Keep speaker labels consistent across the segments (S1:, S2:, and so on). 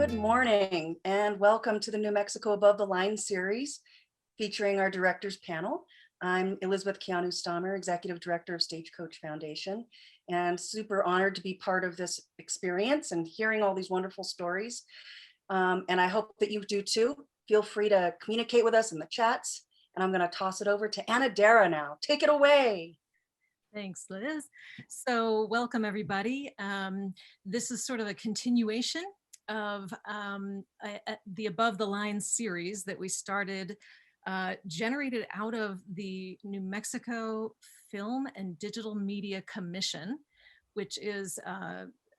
S1: Good morning and welcome to the New Mexico Above the Line series featuring our directors panel. I'm Elizabeth Keanu Stammer, Executive Director of Stagecoach Foundation, and super honored to be part of this experience and hearing all these wonderful stories. And I hope that you do too. Feel free to communicate with us in the chats, and I'm going to toss it over to Anna Dara now. Take it away.
S2: Thanks, Liz. So welcome, everybody. This is sort of a continuation of the Above the Line series that we started, generated out of the New Mexico Film and Digital Media Commission, which is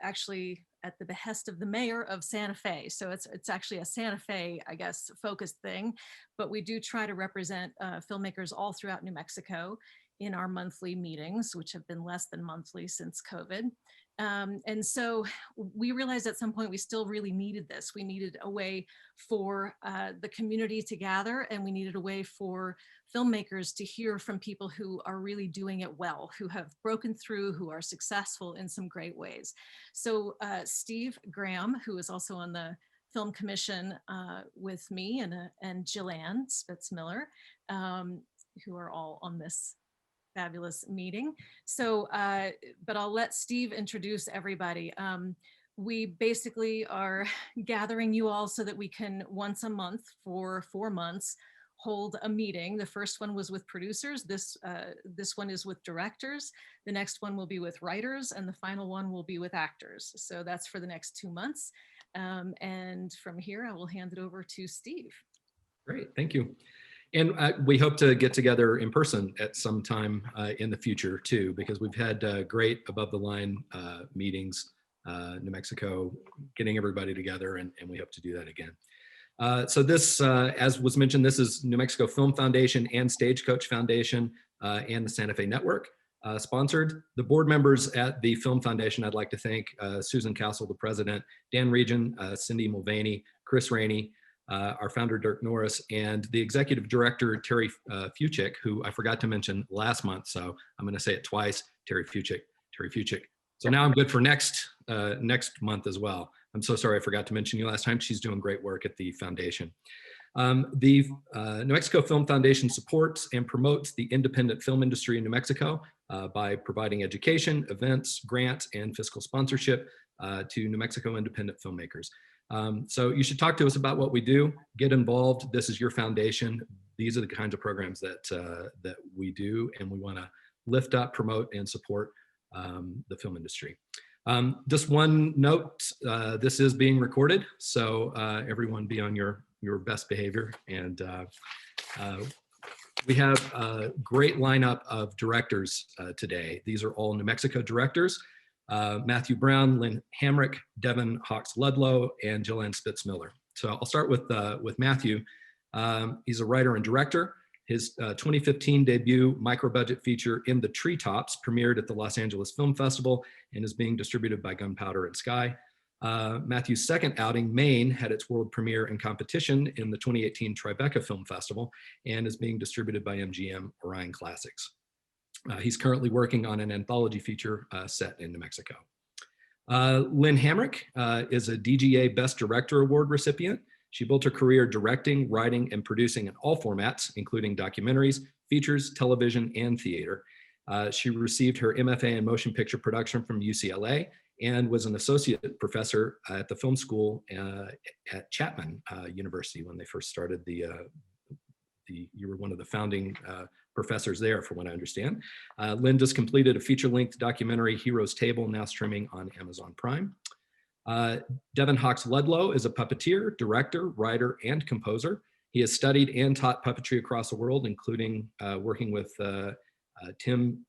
S2: actually at the behest of the mayor of Santa Fe. So it's actually a Santa Fe, I guess, focused thing, but we do try to represent filmmakers all throughout New Mexico in our monthly meetings, which have been less than monthly since COVID. And so we realized at some point we still really needed this. We needed a way for the community to gather, and we needed a way for filmmakers to hear from people who are really doing it well, who have broken through, who are successful in some great ways. So Steve Graham, who is also on the Film Commission with me, and Jillian Spitzmiller, who are all on this fabulous meeting. So, but I'll let Steve introduce everybody. We basically are gathering you all so that we can once a month for 4 months hold a meeting. The first one was with producers. This one is with directors. The next one will be with writers, and the final one will be with actors. So that's for the next 2 months. And from here, I will hand it over to Steve.
S3: Great, thank you. And we hope to get together in person at some time in the future too, because we've had great above the line meetings, New Mexico, getting everybody together, and we hope to do that again. So this, as was mentioned, this is New Mexico Film Foundation and Stagecoach Foundation and the Santa Fe Network sponsored. The board members at the Film Foundation, I'd like to thank Susan Castle, the president, Dan Regan, Cindy Mulvaney, Chris Rainey, our founder, Dirk Norris, and the executive director, Terry Fuchik, who I forgot to mention last month, so I'm gonna say it twice, Terry Fuchik. So now I'm good for next month as well. I'm so sorry I forgot to mention you last time. She's doing great work at the foundation. The New Mexico Film Foundation supports and promotes the independent film industry in New Mexico by providing education, events, grants, and fiscal sponsorship to New Mexico independent filmmakers. So you should talk to us about what we do, get involved. This is your foundation. These are the kinds of programs that we do, and we want to lift up, promote, and support the film industry. Just one note, this is being recorded, so everyone be on your best behavior. And we have a great lineup of directors today. These are all New Mexico directors. Matthew Brown, Lynn Hamrick, Devin Hawks Ludlow, and Jillian Spitzmiller. So I'll start with Matthew. He's a writer and director. His 2015 debut micro-budget feature, In the Treetops, premiered at the Los Angeles Film Festival and is being distributed by Gunpowder and Sky. Matthew's second outing, Maine, had its world premiere and competition in the 2018 Tribeca Film Festival and is being distributed by MGM Orion Classics. He's currently working on an anthology feature set in New Mexico. Lynn Hamrick is a DGA Best Director Award recipient. She built her career directing, writing, and producing in all formats, including documentaries, features, television, and theater. She received her MFA in motion picture production from UCLA and was an associate professor at the film school at Chapman University when they first started you were one of the founding professors there, from what I understand. Lynn just completed a feature-length documentary, Heroes Table, now streaming on Amazon Prime. Devin Hawks Ludlow is a puppeteer, director, writer, and composer. He has studied and taught puppetry across the world, including working with Tim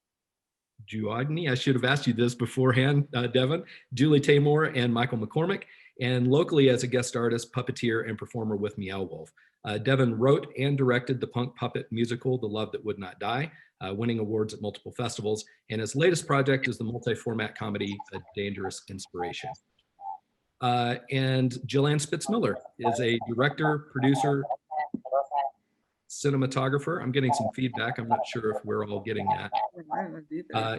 S3: Giuogni. I should have asked you this beforehand, Devin, Julie Taymor, and Michael McCormick, and locally as a guest artist, puppeteer, and performer with Meow Wolf. Devin wrote and directed the punk puppet musical, The Love That Would Not Die, winning awards at multiple festivals. And his latest project is the multi-format comedy, A Dangerous Inspiration. And Jillian Spitzmiller is a director, producer, cinematographer. I'm getting some feedback. I'm not sure if we're all getting that.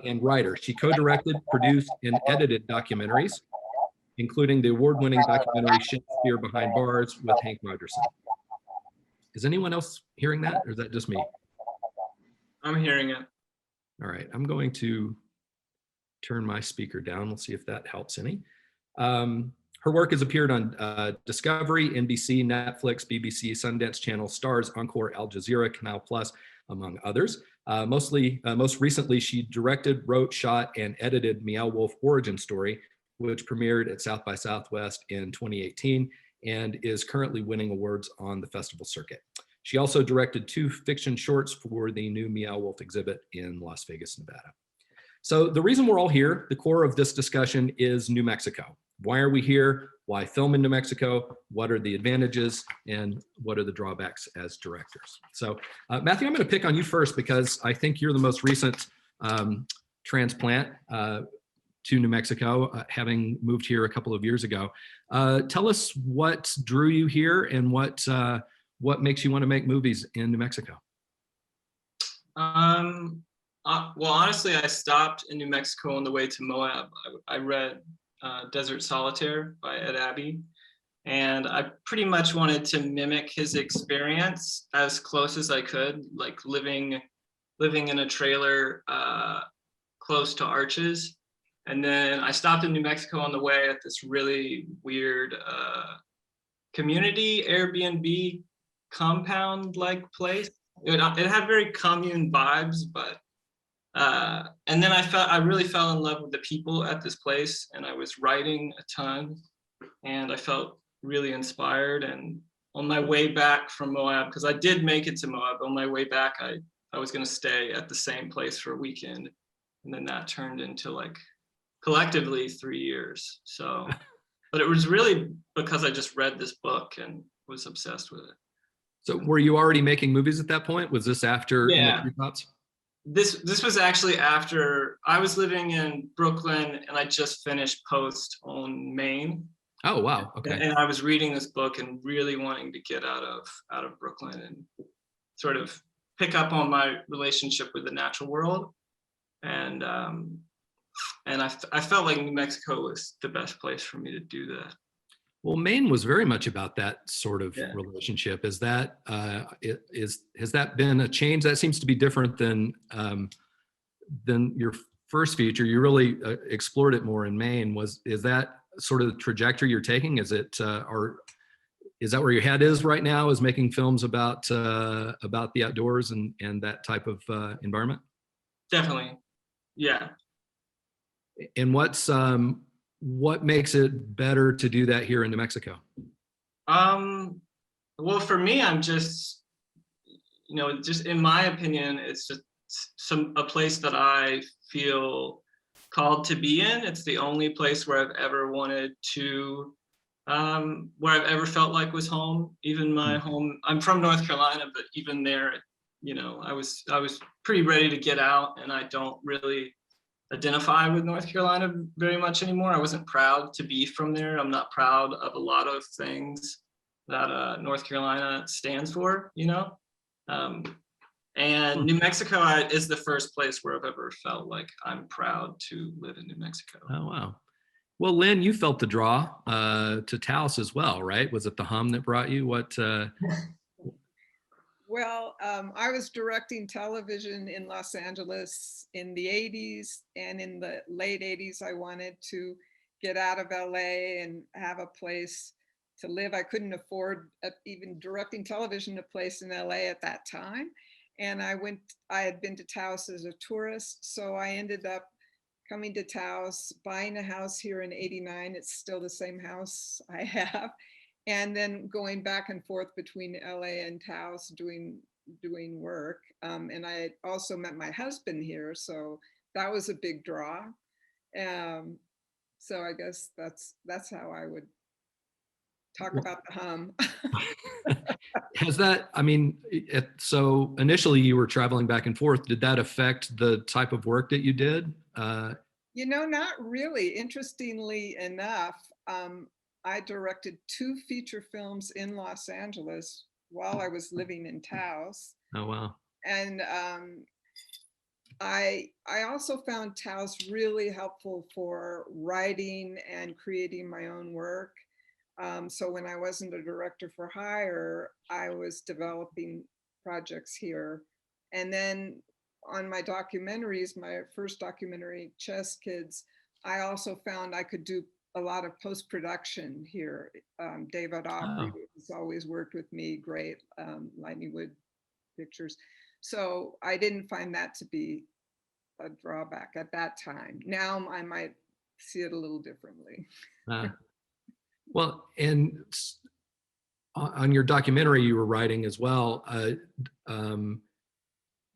S3: And writer. She co-directed, produced, and edited documentaries. including the award-winning documentary Shakespeare Behind Bars with Hank Rogerson. Is anyone else hearing that, or is that just me?
S4: I'm hearing it.
S3: All right, I'm going to turn my speaker down. We'll see if that helps any. Her work has appeared on Discovery, NBC, Netflix, BBC, Sundance Channel, Stars, Encore, Al Jazeera, Canal Plus, among others. Most recently, she directed, wrote, shot, and edited Meow Wolf Origin Story, which premiered at South by Southwest in 2018 and is currently winning awards on the festival circuit. She also directed 2 fiction shorts for the new Meow Wolf exhibit in Las Vegas, Nevada. So the reason we're all here, the core of this discussion, is New Mexico. Why are we here? Why film in New Mexico? What are the advantages? And what are the drawbacks as directors? So Matthew, I'm going to pick on you first because I think you're the most recent transplant to New Mexico, having moved here a couple of years ago. Tell us what drew you here and what makes you want to make movies in New Mexico.
S4: Well, honestly, I stopped in New Mexico on the way to Moab. I read Desert Solitaire by Ed Abbey, and I pretty much wanted to mimic his experience as close as I could, like living in a trailer close to Arches. And then I stopped in New Mexico on the way at this really weird community Airbnb compound-like place. It had very commune vibes, but and then I really fell in love with the people at this place, and I was writing a ton, and I felt really inspired. And on my way back from Moab, because I did make it to Moab, on my way back, I was going to stay at the same place for a weekend, and then that turned into like collectively 3 years. So, but it was really because I just read this book and was obsessed with it.
S3: So were you already making movies at that point? Was this after In the Treetops?
S4: This was actually after I was living in Brooklyn, and I just finished Post on Maine.
S3: Oh wow, okay.
S4: And I was reading this book and really wanting to get out of Brooklyn and sort of pick up on my relationship with the natural world. And I felt like New Mexico was the best place for me to do that.
S3: Well, Maine was very much about that sort of relationship. Has that been a change? That seems to be different than your first feature. You really explored it more in Maine. Is that sort of the trajectory you're taking? Is it or is that where your head is right now? Is making films about the outdoors and that type of environment?
S4: Definitely, yeah.
S3: And what makes it better to do that here in New Mexico?
S4: Well, for me, I'm just, just in my opinion, it's just a place that I feel called to be in. It's the only place where I've ever wanted to, where I've ever felt like was home. Even my home, I'm from North Carolina, but even there, I was pretty ready to get out, and I don't really identify with North Carolina very much anymore. I wasn't proud to be from there. I'm not proud of a lot of things that North Carolina stands for, and New Mexico is the first place where I've ever felt like I'm proud to live in New Mexico.
S3: Oh, wow. Well, Lynn, you felt the draw to Taos as well, right? Was it the hum that brought you?
S5: Well, I was directing television in Los Angeles in the 80s, and in the late 80s, I wanted to get out of LA and have a place to live. I couldn't afford even directing television a place in LA at that time. And I had been to Taos as a tourist, so I ended up coming to Taos, buying a house here in '89. It's still the same house I have. And then going back and forth between LA and Taos doing work. And I also met my husband here, so that was a big draw. So I guess that's how I would talk about the hum.
S3: So initially you were traveling back and forth. Did that affect the type of work that you did?
S5: Not really. Interestingly enough, I directed 2 feature films in Los Angeles while I was living in Taos.
S3: Oh, wow.
S5: And I also found Taos really helpful for writing and creating my own work. So when I wasn't a director for hire, I was developing projects here. And then on my documentaries, my first documentary, Chess Kids, I also found I could do a lot of post-production here. David Opry has always worked with me, great, Lightning Wood Pictures. So I didn't find that to be a drawback at that time. Now I might see it a little differently.
S3: Well, and on your documentary you were writing as well,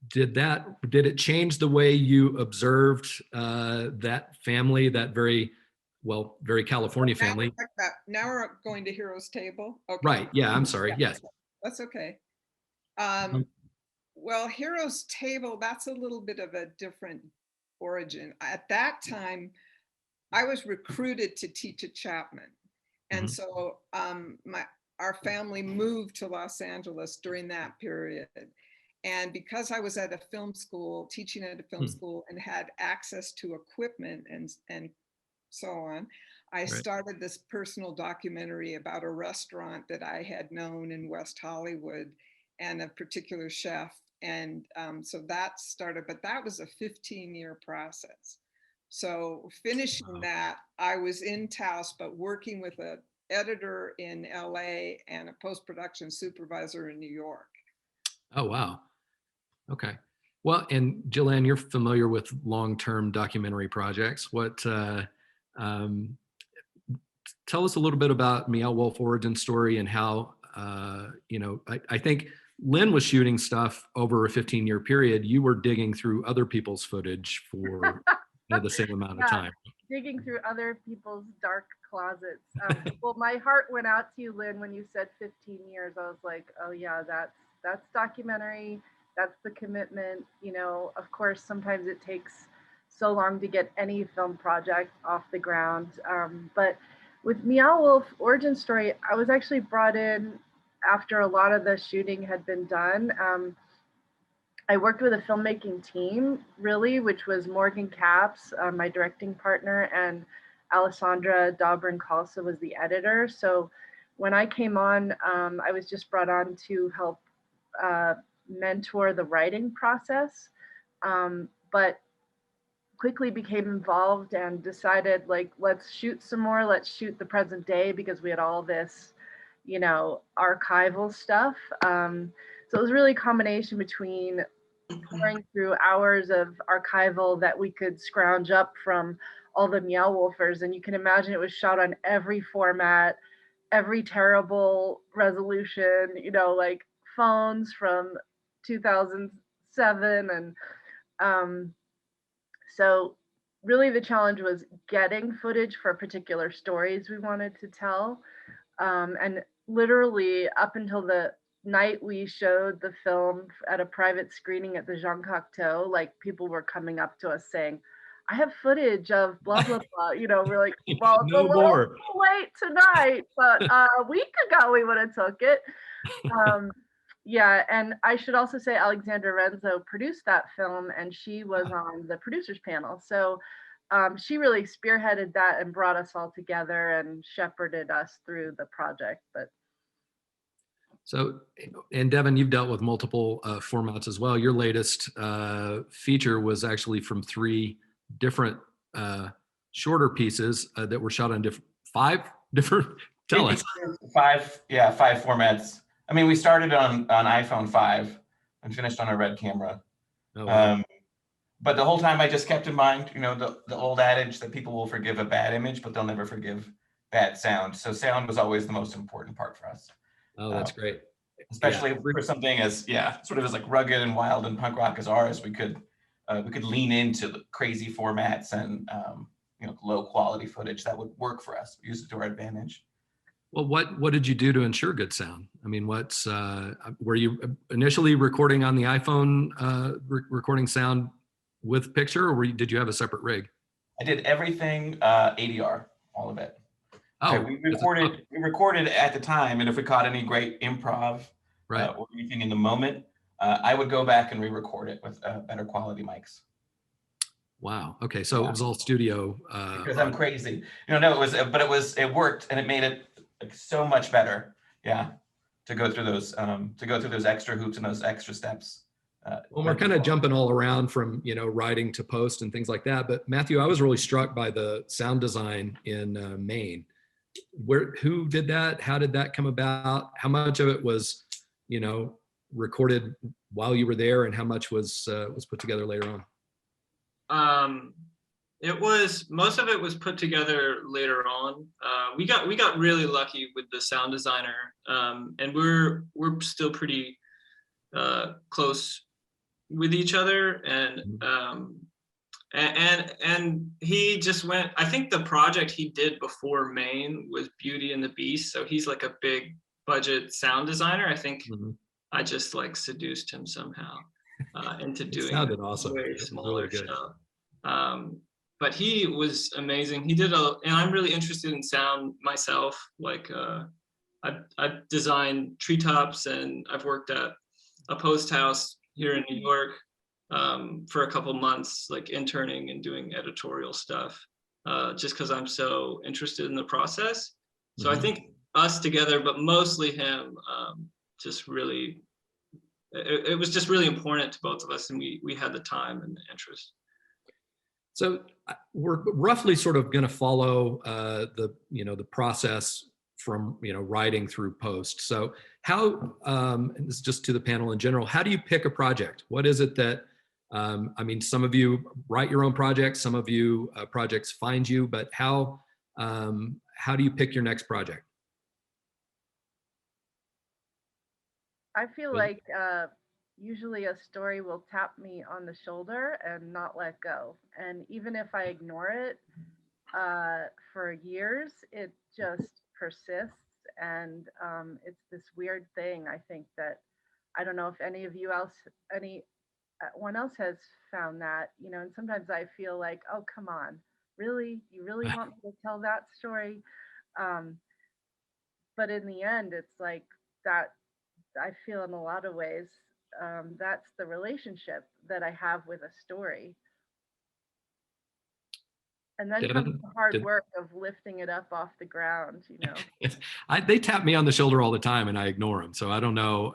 S3: did it change the way you observed that family, that very California family?
S5: Now we're going to Heroes Table. Okay.
S3: Right. Yeah. I'm sorry.
S5: Yeah,
S3: Yes.
S5: that's okay. Well, Heroes Table, that's a little bit of a different origin. At that time, I was recruited to teach at Chapman. And so our family moved to Los Angeles during that period. And because I was at a film school, teaching at a film school, and had access to equipment and so on, I started this personal documentary about a restaurant that I had known in West Hollywood and a particular chef. And so that started, but that was a 15-year process. So finishing that, I was in Taos, but working with an editor in LA and a post-production supervisor in New York.
S3: Oh, wow. Okay. Well, and Jillian, you're familiar with long-term documentary projects. What, tell us a little bit about Meow Wolf origin story and how, I think Lynn was shooting stuff over a 15-year period. You were digging through other people's footage for the same amount of time.
S6: Digging through other people's dark closets. Well, my heart went out to you, Lynn, when you said 15 years. I was like, oh yeah, that's documentary. That's the commitment. Of course, sometimes it takes so long to get any film project off the ground. But with Meow Wolf origin story, I was actually brought in after a lot of the shooting had been done. I worked with a filmmaking team, really, which was Morgan Capps, my directing partner, and Alessandra Dobrin-Calsa was the editor. So when I came on, I was just brought on to help mentor the writing process, but quickly became involved and decided, like, let's shoot some more, let's shoot the present day, because we had all this, archival stuff. So it was really a combination between pouring through hours of archival that we could scrounge up from all the Meow Wolfers. And you can imagine it was shot on every format, every terrible resolution, like phones from 2007. And so really the challenge was getting footage for particular stories we wanted to tell. And literally up until the night we showed the film at a private screening at the Jean Cocteau, like people were coming up to us saying, I have footage of blah, blah, blah. We're like, well, it's
S3: no
S6: a little
S3: more.
S6: too late tonight, but a week ago we would have took it. Yeah, and I should also say Alexandra Renzo produced that film, and she was on the producers panel. So she really spearheaded that and brought us all together and shepherded us through the project. But
S3: so, and Devin, you've dealt with multiple formats as well. Your latest feature was actually from 3 different shorter pieces that were shot on 5 different. Tell us.
S7: 5 formats. I mean, we started on iPhone 5 and finished on a Red camera.
S3: Oh, wow.
S7: But the whole time I just kept in mind, the old adage that people will forgive a bad image, but they'll never forgive bad sound. So sound was always the most important part for us.
S3: Oh, that's great.
S7: Especially for something as sort of as like rugged and wild and punk rock as ours, we could lean into the crazy formats and low quality footage that would work for us. We use it to our advantage.
S3: Well, what did you do to ensure good sound? I mean, were you initially recording on the iPhone, recording sound with picture, or did you have a separate rig?
S7: I did everything ADR, all of it.
S3: Oh,
S7: we recorded at the time, and if we caught any great improv
S3: right.
S7: or anything in the moment, I would go back and re-record it with better quality mics.
S3: Wow. Okay. So
S7: Yeah.
S3: it was all studio.
S7: Because I'm crazy. No, it worked, and it made it like so much better. Yeah, to go through those extra hoops and those extra steps.
S3: Well, we're kind of jumping all around from, writing to post and things like that. But Matthew, I was really struck by the sound design in Maine. Who did that? How did that come about? How much of it was, recorded while you were there, and how much was put together later on?
S4: Most of it was put together later on. We got really lucky with the sound designer, and we're still pretty close with each other, and he just went. I think the project he did before Maine was Beauty and the Beast, so he's like a big budget sound designer. I think I just like seduced him somehow into doing
S3: sounded awesome.
S4: way
S3: It's
S4: smaller
S3: really good.
S4: stuff. But he was amazing. He did and I'm really interested in sound myself. Like I've designed treetops, and I've worked at a post house here in New York for a couple months, like interning and doing editorial stuff, just because I'm so interested in the process. So I think us together, but mostly him, just really, it was just really important to both of us, and we had the time and the interest.
S3: So we're roughly sort of going to follow the process from writing through post. So how, and this is just to the panel in general, how do you pick a project? What is it that some of you write your own projects, some of you projects find you, but how do you pick your next project?
S6: I feel like usually a story will tap me on the shoulder and not let go. And even if I ignore it for years, it just persists. And it's this weird thing, I think, that I don't know if anyone else has found that, and sometimes I feel like, oh, come on, really? You really want me to tell that story? But in the end, it's like that. I feel in a lot of ways, that's the relationship that I have with a story. And then comes the hard work of lifting it up off the ground,
S3: They tap me on the shoulder all the time, and I ignore them. So I don't know.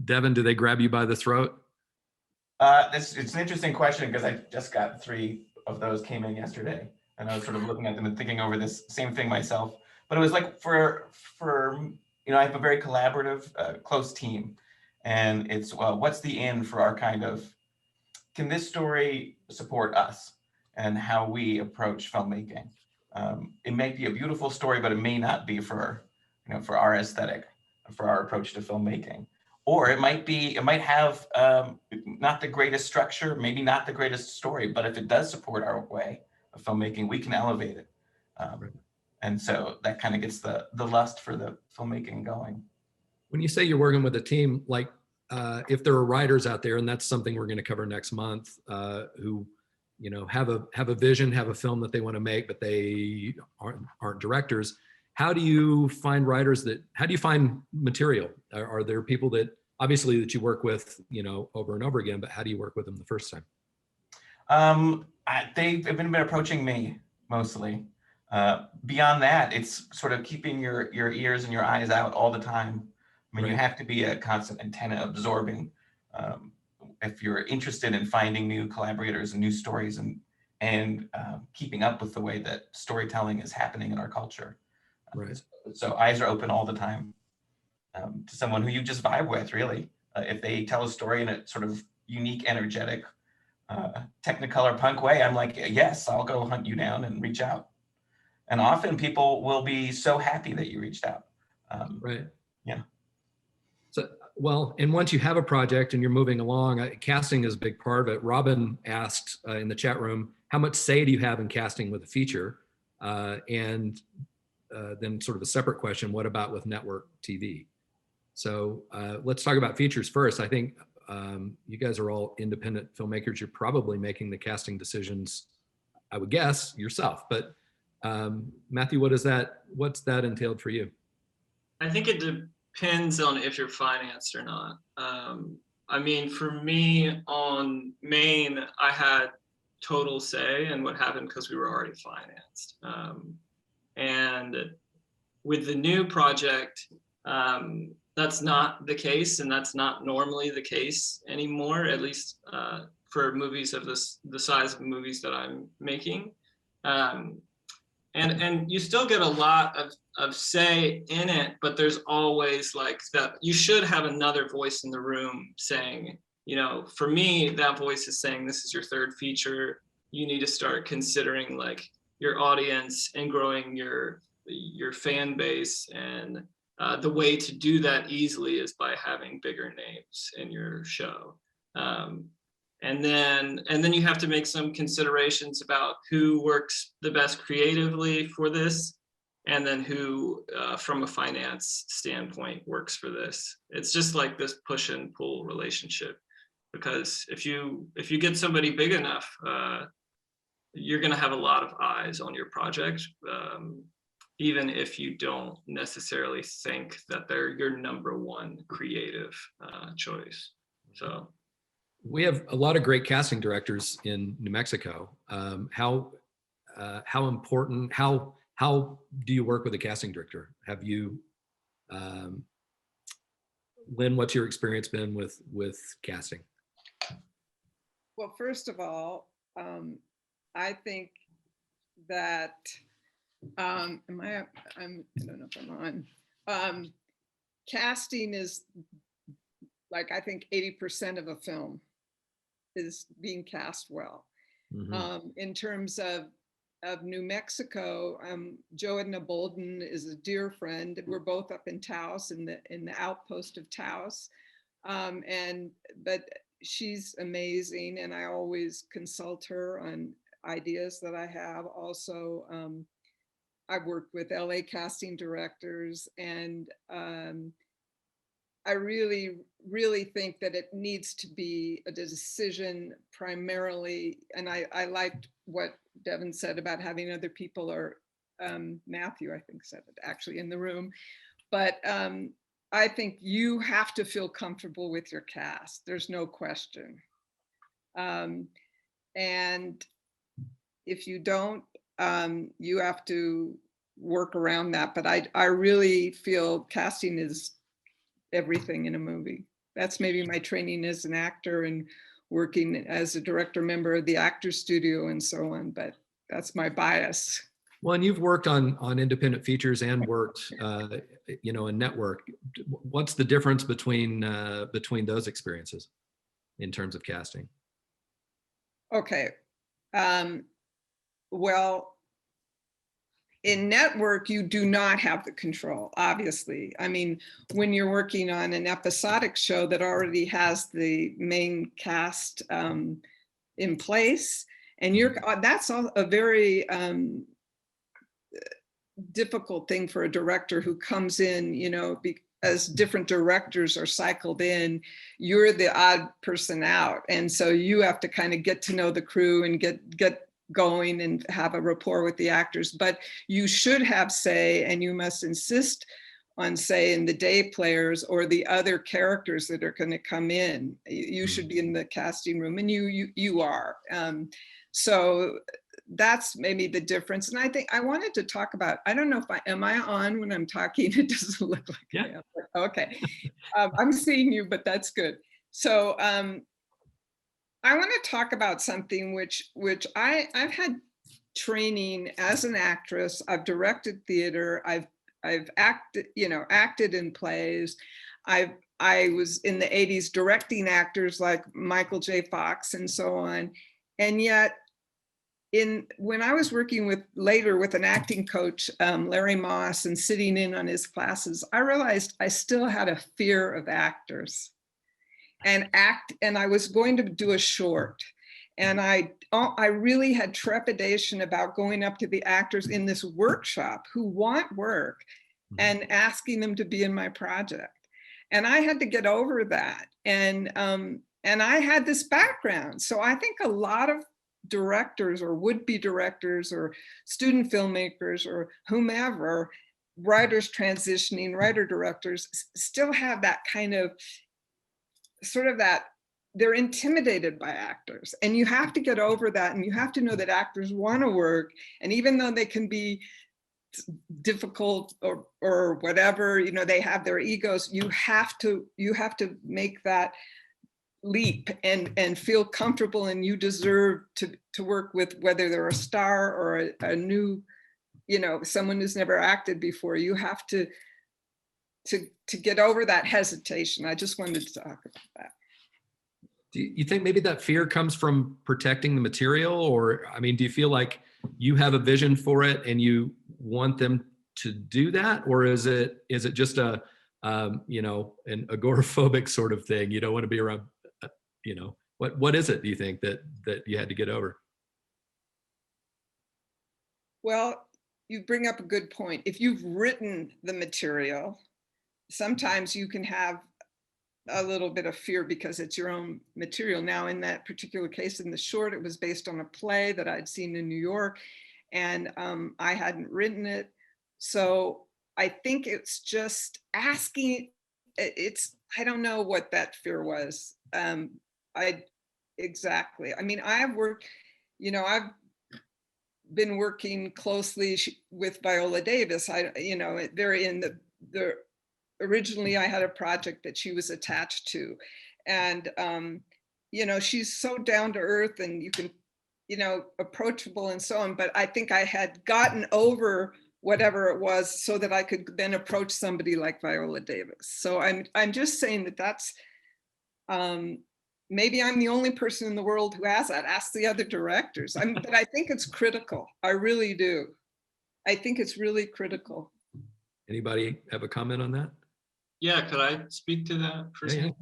S3: Devin, do they grab you by the throat?
S7: It's an interesting question, because I just got 3 of those came in yesterday, and I was sort of looking at them and thinking over this same thing myself. But it was like for I have a very collaborative, close team, and it's what's the end for our kind of, can this story support us and how we approach filmmaking? It may be a beautiful story, but it may not be for our aesthetic, for our approach to filmmaking. Or it might have not the greatest structure, maybe not the greatest story, but if it does support our way of filmmaking, we can elevate it. And so that kind of gets the lust for the filmmaking going.
S3: When you say you're working with a team, like if there are writers out there, and that's something we're going to cover next month, who have a vision, have a film that they want to make, but they aren't directors. How do you find writers how do you find material? Are there people that obviously that you work with, over and over again, but how do you work with them the first time?
S7: They've been approaching me mostly. Beyond that, it's sort of keeping your ears and your eyes out all the time. I mean, You have to be a constant antenna absorbing. If you're interested in finding new collaborators and new stories and keeping up with the way that storytelling is happening in our culture.
S3: Right.
S7: So eyes are open all the time to someone who you just vibe with, really. If they tell a story in a sort of unique, energetic, Technicolor punk way, I'm like, yes, I'll go hunt you down and reach out. And often people will be so happy that you reached out.
S3: Right.
S7: Yeah.
S3: So, well, and once you have a project and you're moving along, casting is a big part of it. Robin asked in the chat room, how much say do you have in casting with a feature? And then sort of a separate question, what about with network TV? So let's talk about features first. I think you guys are all independent filmmakers. You're probably making the casting decisions, I would guess, yourself. But Matthew, what's that entailed for you?
S4: I think it depends on if you're financed or not. I mean, for me on Maine, I had total say in what happened because we were already financed. And with the new project, that's not the case, and that's not normally the case anymore, at least for movies of the size of movies that I'm making. And you still get a lot of say in it, but there's always like that, you should have another voice in the room saying, you know, for me, that voice is saying, this is your third feature. You need to start considering like your audience and growing your fan base. And the way to do that easily is by having bigger names in your show. And then you have to make some considerations about who works the best creatively for this, and then who, from a finance standpoint, works for this. It's just like this push and pull relationship, because if you get somebody big enough, you're going to have a lot of eyes on your project, even if you don't necessarily think that they're your number one creative choice. So.
S3: We have a lot of great casting directors in New Mexico. How important, how do you work with a casting director? Have you, Lynn, what's your experience been with casting?
S5: Well, first of all, I think that, I don't know if I'm on. Casting is like, I think 80% of a film is being cast well.
S3: Mm-hmm.
S5: In terms of New Mexico, Joe Edna Bolden is a dear friend. We're both up in Taos, in the outpost of Taos, but she's amazing, and I always consult her on ideas that I have. Also, I've worked with LA casting directors, and I really think that it needs to be a decision primarily, and I liked what Devin said about having other people, or Matthew, I think, said it actually in the room, but I think you have to feel comfortable with your cast. There's no question. And if you don't, you have to work around that. But I really feel casting is everything in a movie. That's maybe my training as an actor and working as a director member of the Actors Studio and so on, but that's my bias.
S3: Well, and you've worked on independent features and worked, in network. What's the difference between those experiences in terms of casting?
S5: Okay. Well, in network, you do not have the control, obviously. I mean, when you're working on an episodic show that already has the main cast in place, and that's a very difficult thing for a director who comes in, as different directors are cycled in, you're the odd person out. And so you have to kind of get to know the crew and get going and have a rapport with the actors, but you should have say, and you must insist on say in the day players or the other characters that are going to come in. You should be in the casting room, and you are. So that's maybe the difference. And I think I wanted to talk about, I don't know if am I on when I'm talking? It doesn't look like
S3: yeah.
S5: I am. Okay. I'm seeing you, but that's good. So I want to talk about something which I've had training as an actress. I've directed theater. I've acted in plays. I was in the 80s directing actors like Michael J. Fox and so on. And yet, when I was working later with an acting coach, Larry Moss, and sitting in on his classes, I realized I still had a fear of actors. And I was going to do a short, and I really had trepidation about going up to the actors in this workshop who want work and asking them to be in my project. And I had to get over that. And I had this background. So I think a lot of directors or would-be directors or student filmmakers or whomever, writers transitioning, writer directors still have that kind of sort of that, they're intimidated by actors, and you have to get over that, and you have to know that actors want to work, and even though they can be difficult or whatever, you know, they have their egos, you have to make that leap and feel comfortable, and you deserve to work with, whether they're a star or a new, you know, someone who's never acted before. You have to get over that hesitation. I just wanted to talk about that.
S3: Do you think maybe that fear comes from protecting the material? Or, I mean, do you feel like you have a vision for it and you want them to do that? Or is it just a, you know, an agoraphobic sort of thing? You don't want to be around, you know, what is it, do you think, that you had to get over?
S5: Well, you bring up a good point. If you've written the material, sometimes you can have a little bit of fear because it's your own material. Now, in that particular case, in the short, it was based on a play that I'd seen in New York, and I hadn't written it. So I think it's just asking, I don't know what that fear was. Exactly. I mean, I've worked, you know, I've been working closely with Viola Davis. You know, they're in the originally I had a project that she was attached to, and you know, she's so down to earth, and you can, you know, approachable and so on. But I think I had gotten over whatever it was so that I could then approach somebody like Viola Davis. So I'm just saying that's maybe I'm the only person in the world who has that. Ask the other directors. But I think it's critical. I really do. I think it's really critical.
S3: Anybody have a comment on that?
S4: Yeah, could I speak to that for a second?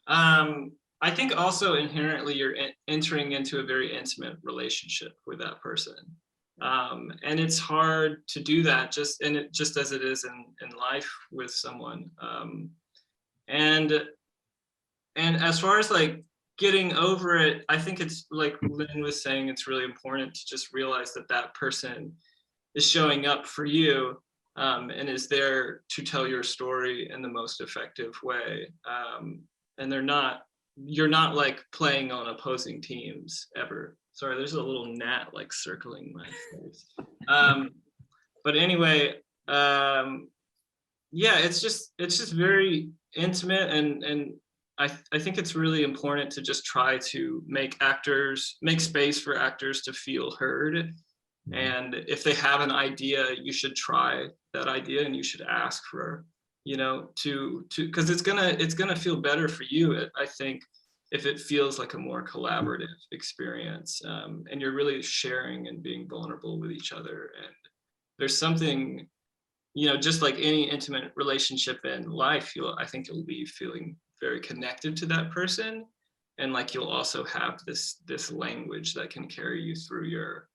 S3: Yeah.
S4: I think also inherently you're entering into a very intimate relationship with that person. And it's hard to do that just as it is in life with someone. And as far as like getting over it, I think it's like Lynn was saying, it's really important to just realize that that person is showing up for you. And is there to tell your story in the most effective way. And you're not like playing on opposing teams ever. Sorry, there's a little gnat like circling my face. But anyway, yeah, it's just very intimate, and I think it's really important to just try to make space for actors to feel heard. And if they have an idea, you should try that idea, and you should ask for, you know, because it's gonna feel better for you, I think, if it feels like a more collaborative experience, and you're really sharing and being vulnerable with each other. And there's something, you know, just like any intimate relationship in life, I think you'll be feeling very connected to that person, and like you'll also have this language that can carry you through your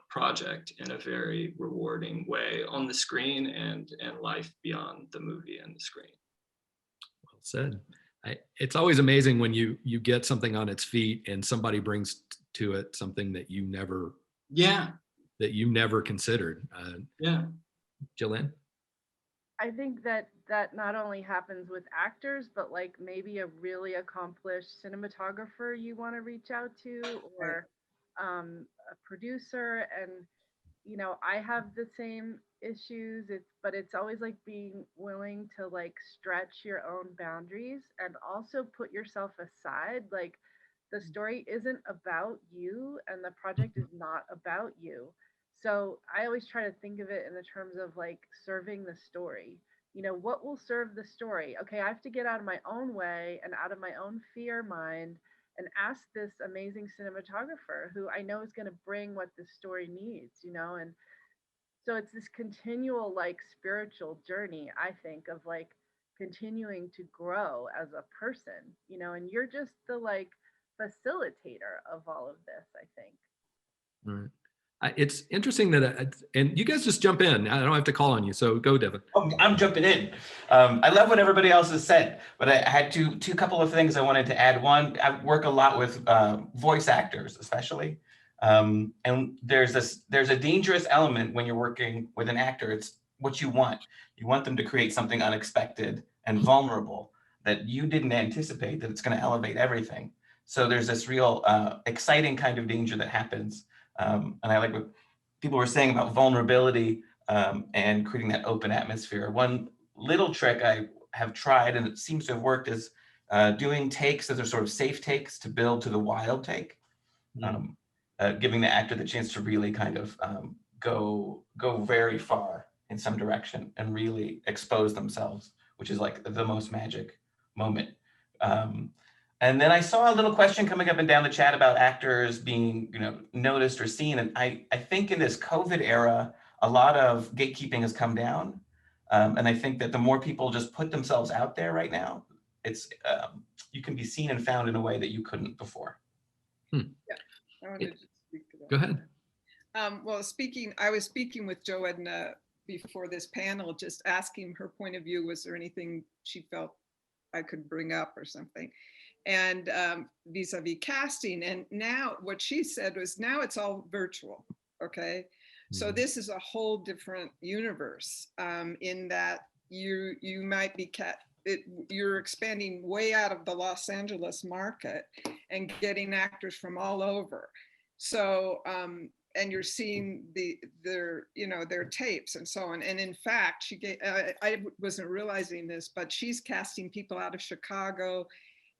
S4: project in a very rewarding way on the screen and life beyond the movie and the screen.
S3: Well said. It's always amazing when you get something on its feet and somebody brings to it something that you never considered.
S4: Yeah.
S3: Jillian?
S6: I think that not only happens with actors, but like maybe a really accomplished cinematographer you want to reach out to, or a producer. And you know, I have the same issues, but it's always like being willing to like stretch your own boundaries and also put yourself aside. Like, the story isn't about you, and the project is not about you. So I always try to think of it in the terms of like serving the story. You know, what will serve the story? Okay, I have to get out of my own way and out of my own fear mind and ask this amazing cinematographer who I know is going to bring what the story needs, you know. And so it's this continual like spiritual journey, I think, of like continuing to grow as a person, you know. And you're just the like facilitator of all of this, I think.
S3: All right. It's interesting that, and you guys just jump in. I don't have to call on you, so go, Devin.
S7: Oh, I'm jumping in. I love what everybody else has said, but I had two couple of things I wanted to add. One, I work a lot with voice actors, especially, and there's a dangerous element when you're working with an actor. It's what you want. You want them to create something unexpected and vulnerable that you didn't anticipate, that it's going to elevate everything. So there's this real exciting kind of danger that happens. And I like what people were saying about vulnerability and creating that open atmosphere. One little trick I have tried, and it seems to have worked, is doing takes that are sort of safe takes to build to the wild take, giving the actor the chance to really kind of go very far in some direction and really expose themselves, which is like the most magic moment. And then I saw a little question coming up and down the chat about actors being, noticed or seen. And I think in this COVID era, a lot of gatekeeping has come down. And I think that the more people just put themselves out there right now, it's you can be seen and found in a way that you couldn't before.
S5: I wanted to speak to that.
S3: Go ahead.
S5: Well, I was speaking with Jo Edna before this panel, just asking her point of view. Was there anything she felt I could bring up or something? And vis-a-vis casting. And now what she said was, now it's all virtual, okay? So this is a whole different universe in that you might be you're expanding way out of the Los Angeles market and getting actors from all over. So, and you're seeing their tapes and so on. And in fact, I wasn't realizing this, but she's casting people out of Chicago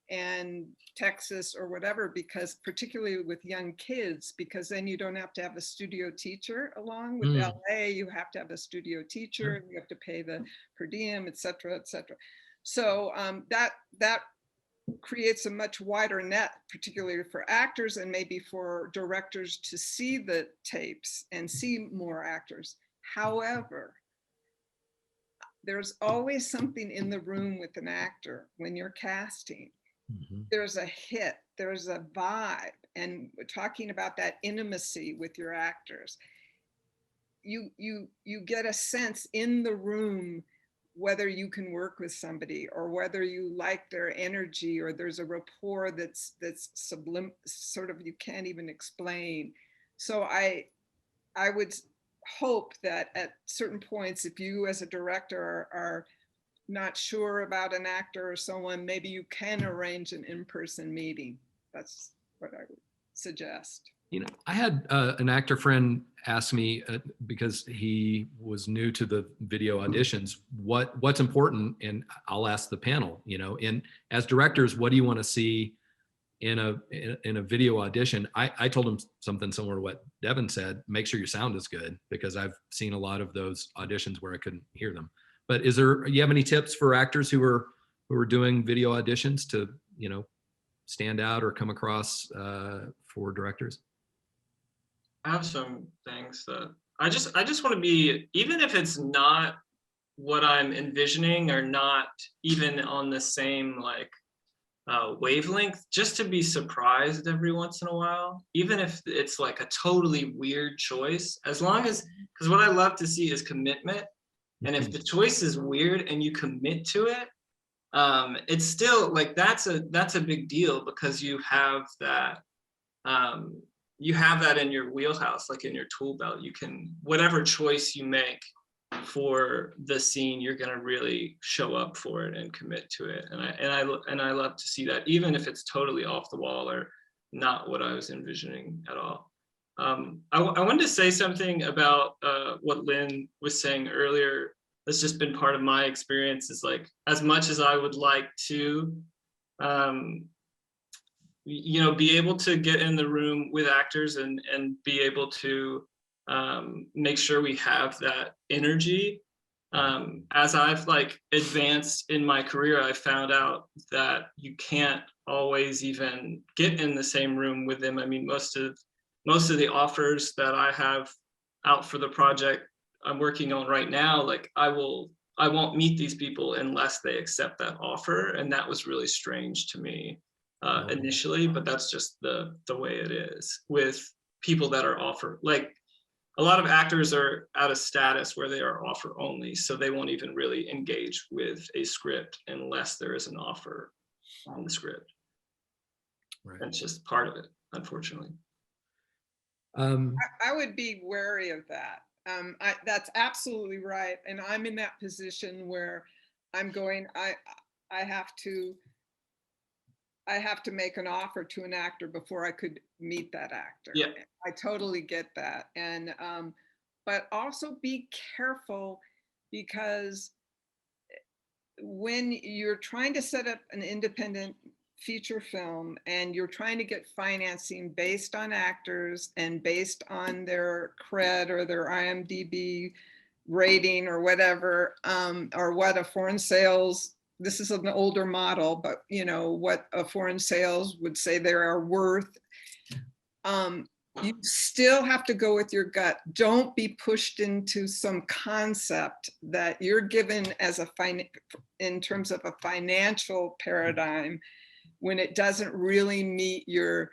S5: and Texas or whatever, because particularly with young kids, because then you don't have to have a studio teacher along with LA. You have to have a studio teacher, you have to pay the per diem, et cetera, et cetera. So that creates a much wider net, particularly for actors and maybe for directors to see the tapes and see more actors. However, there's always something in the room with an actor when you're casting. There's a hit, there's a vibe, and we're talking about that intimacy with your actors. You get a sense in the room whether you can work with somebody or whether you like their energy, or there's a rapport that's sublime, sort of you can't even explain. So I would hope that at certain points, if you as a director are not sure about an actor or someone, maybe you can arrange an in-person meeting. That's what I would suggest.
S3: I had an actor friend ask me, because he was new to the video auditions, what's important, and I'll ask the panel, and as directors, what do you want to see in a video audition? I told him something similar to what Devin said: make sure your sound is good, because I've seen a lot of those auditions where I couldn't hear them. But you have any tips for actors who are doing video auditions to, stand out or come across for directors?
S4: I have some things that I just want to be, even if it's not what I'm envisioning or not even on the same wavelength, just to be surprised every once in a while, even if it's like a totally weird choice, as long as, because what I love to see is commitment. And if the choice is weird and you commit to it, it's still like, that's a big deal, because you have that in your wheelhouse, like in your tool belt. You can, whatever choice you make for the scene, you're going to really show up for it and commit to it. And I love to see that, even if it's totally off the wall or not what I was envisioning at all. I wanted to say something about what Lynn was saying earlier. That's just been part of my experience, is like, as much as I would like to, be able to get in the room with actors and be able to make sure we have that energy. As I've advanced in my career, I found out that you can't always even get in the same room with them. I mean, most of the offers that I have out for the project I'm working on right now, I won't meet these people unless they accept that offer. And that was really strange to me initially, but that's just the way it is with people that are offer. A lot of actors are at a status where they are offer only, so they won't even really engage with a script unless there is an offer on the script.
S3: Right.
S4: That's just part of it, unfortunately.
S5: I would be wary of that. That's absolutely right. And I'm in that position where I'm going, I have to make an offer to an actor before I could meet that actor.
S4: Yeah.
S5: I totally get that. And, but also be careful, because when you're trying to set up an independent feature film and you're trying to get financing based on actors and based on their cred or their IMDb rating or whatever, or what a foreign sales, this is an older model, but you know what a foreign sales would say they are worth. You still have to go with your gut. Don't be pushed into some concept that you're given as in terms of a financial paradigm, when it doesn't really meet your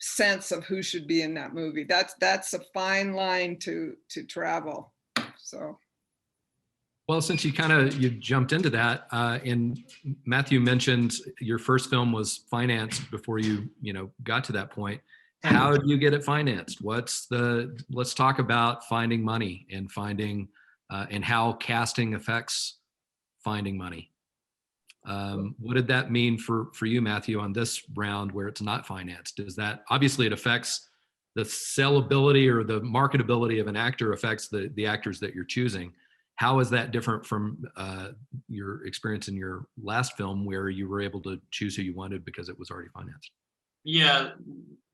S5: sense of who should be in that movie. That's a fine line to travel. So.
S3: Well, since you jumped into that, and Matthew mentioned your first film was financed before you got to that point. How do you get it financed? Let's talk about finding money and finding and how casting affects finding money. What did that mean for you, Matthew, on this round where it's not financed? Does that, obviously it affects the sellability or the marketability of an actor, affects the actors that you're choosing. How is that different from your experience in your last film where you were able to choose who you wanted because it was already financed?
S4: Yeah,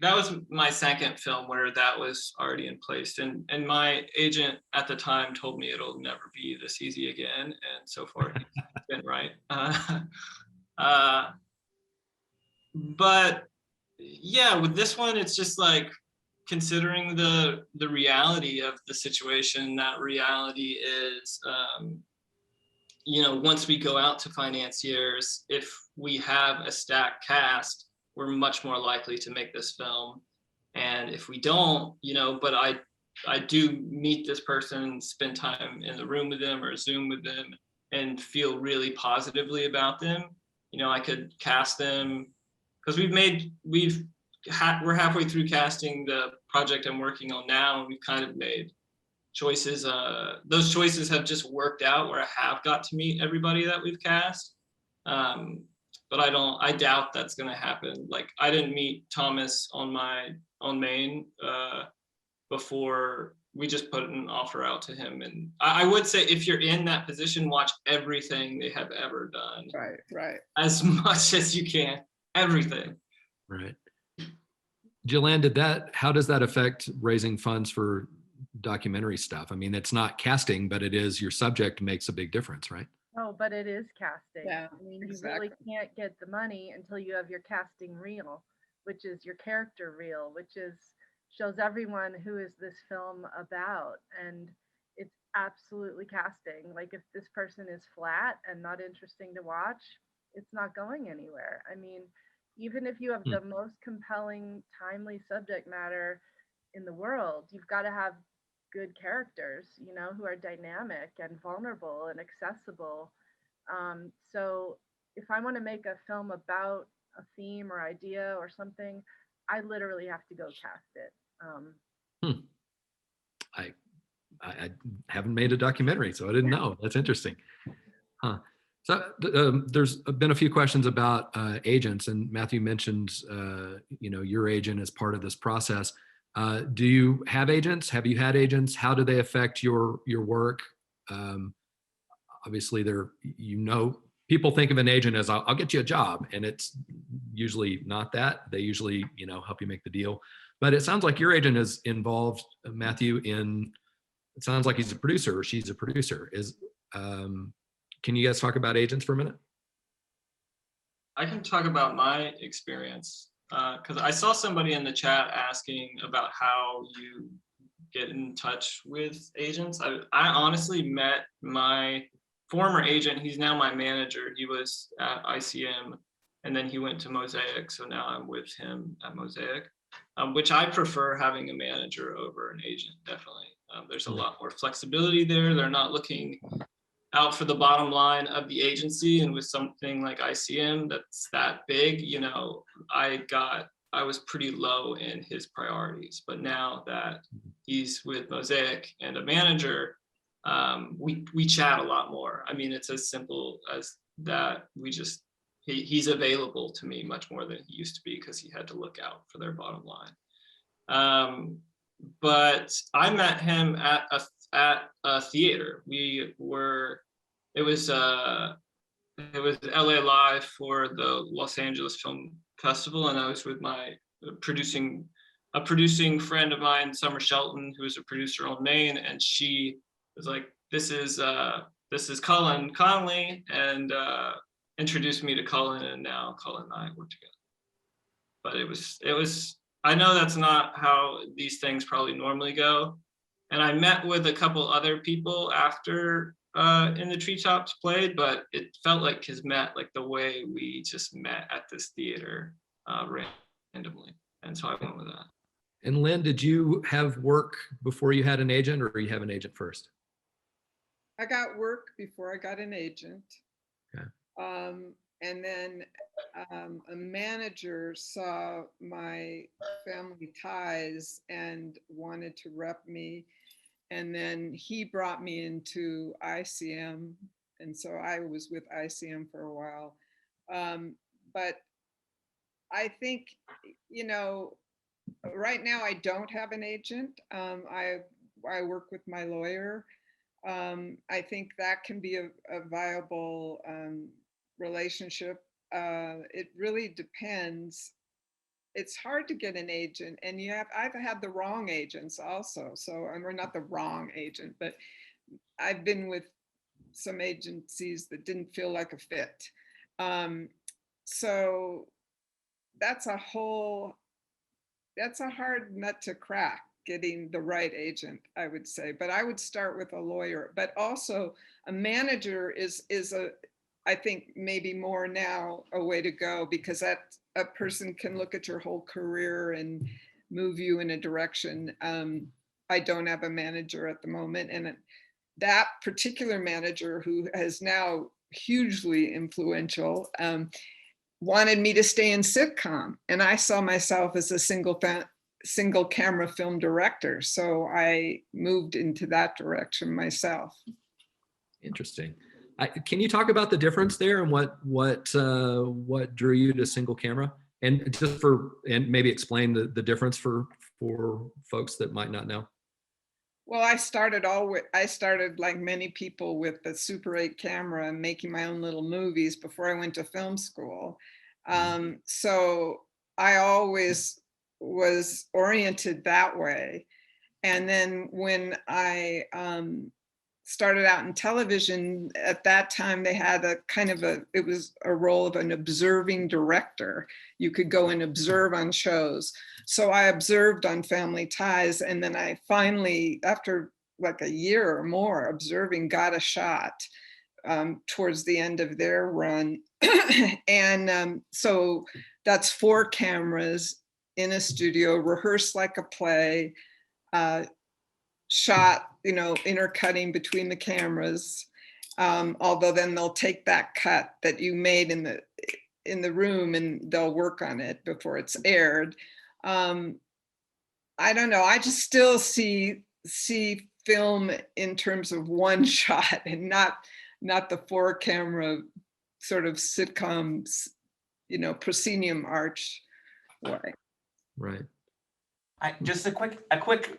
S4: that was my second film where that was already in place. And my agent at the time told me it'll never be this easy again. And so far, he's been right. But yeah, with this one, it's just like considering the reality of the situation. That reality is, once we go out to financiers, if we have a stacked cast, we're much more likely to make this film. And if we don't, but I do meet this person, spend time in the room with them or Zoom with them and feel really positively about them, I could cast them, because we're halfway through casting the project I'm working on now, and we've kind of made choices. Those choices have just worked out where I have got to meet everybody that we've cast. But I doubt that's going to happen. Like, I didn't meet Thomas on Maine before we just put an offer out to him. And I would say, if you're in that position, watch everything they have ever done.
S5: Right.
S4: As much as you can, everything.
S3: Right. Jillian, how does that affect raising funds for documentary stuff? I mean, it's not casting, but it is, your subject makes a big difference, right?
S6: Oh, but it is casting.
S5: Yeah,
S6: I mean,
S5: exactly.
S6: you really can't get the money until you have your casting reel, which is your character reel, which shows everyone who is this film about. And it's absolutely casting. Like, if this person is flat and not interesting to watch, it's not going anywhere. I mean, even if you have the most compelling, timely subject matter in the world, you've got to have good characters, who are dynamic and vulnerable and accessible. So if I want to make a film about a theme or idea or something, I literally have to go cast it.
S3: I haven't made a documentary, so I didn't know. That's interesting. Huh. So there's been a few questions about agents, and Matthew mentioned, your agent as part of this process. Do you have agents? Have you had agents? How do they affect your work? Obviously, people think of an agent as I'll get you a job, and it's usually not that. They usually, help you make the deal. But it sounds like your agent is involved, Matthew, it sounds like he's a producer or she's a producer. Can you guys talk about agents for a minute?
S4: I can talk about my experience, because I saw somebody in the chat asking about how you get in touch with agents. I honestly met my former agent. He's now my manager. He was at ICM, and then he went to Mosaic. So now I'm with him at Mosaic, which I prefer having a manager over an agent, definitely. There's a lot more flexibility there. They're not looking out for the bottom line of the agency, and with something like ICM that's that big, I was pretty low in his priorities. But now that he's with Mosaic and a manager, we chat a lot more. I mean, it's as simple as that. He's available to me much more than he used to be because he had to look out for their bottom line. But I met him at a theater. It was LA Live for the Los Angeles Film Festival, and I was with my producing friend of mine, Summer Shelton, who is a producer on Maine, and she was like, this is Cullen Conley, and introduced me to Cullen, and now Cullen and I work together. But it was I know that's not how these things probably normally go, and I met with a couple other people after In the Treetops played, but it felt like Kismet, like the way we just met at this theater randomly, and so I went with that.
S3: And Lynn, did you have work before you had an agent, or you have an agent first?
S5: I got work before I got an agent.
S3: Okay.
S5: And then a manager saw my family ties and wanted to rep me. And then he brought me into ICM. And so I was with ICM for a while. But I think, you know, right now I don't have an agent. I work with my lawyer. I think that can be a viable relationship. It really depends. It's hard to get an agent, and I've had the wrong agents also. So I'm not the wrong agent, but I've been with some agencies that didn't feel like a fit. So that's a hard nut to crack, getting the right agent, I would say. But I would start with a lawyer, but also a manager is I think maybe more now a way to go, because that a person can look at your whole career and move you in a direction. I don't have a manager at the moment, and that particular manager, who is now hugely influential, wanted me to stay in sitcom, and I saw myself as a single camera film director, so I moved into that direction myself.
S3: Interesting. Can you talk about the difference there, and what drew you to single camera, and maybe explain the difference for folks that might not know?
S5: Well, I started like many people with the Super 8 camera and making my own little movies before I went to film school. So I always was oriented that way. And then when I started out in television, at that time they had it was a role of an observing director. You could go and observe on shows. So I observed on Family Ties, and then I finally, after like a year or more observing, got a shot towards the end of their run. And so that's 4 cameras in a studio, rehearsed like a play, shot, intercutting between the cameras. Although then they'll take that cut that you made in the room and they'll work on it before it's aired. I don't know. I just still see film in terms of one shot, and not the 4 camera sort of sitcoms, proscenium arch way.
S3: Right.
S7: Just a quick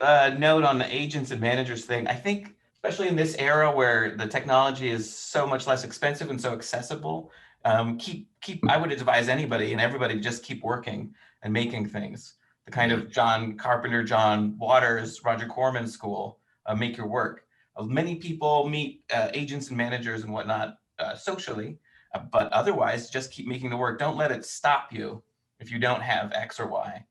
S7: note on the agents and managers thing. I think, especially in this era where the technology is so much less expensive and so accessible, I would advise anybody and everybody to just keep working and making things. The kind of John Carpenter, John Waters, Roger Corman school, make your work. Many people meet agents and managers and whatnot socially, but otherwise just keep making the work. Don't let it stop you if you don't have X or Y.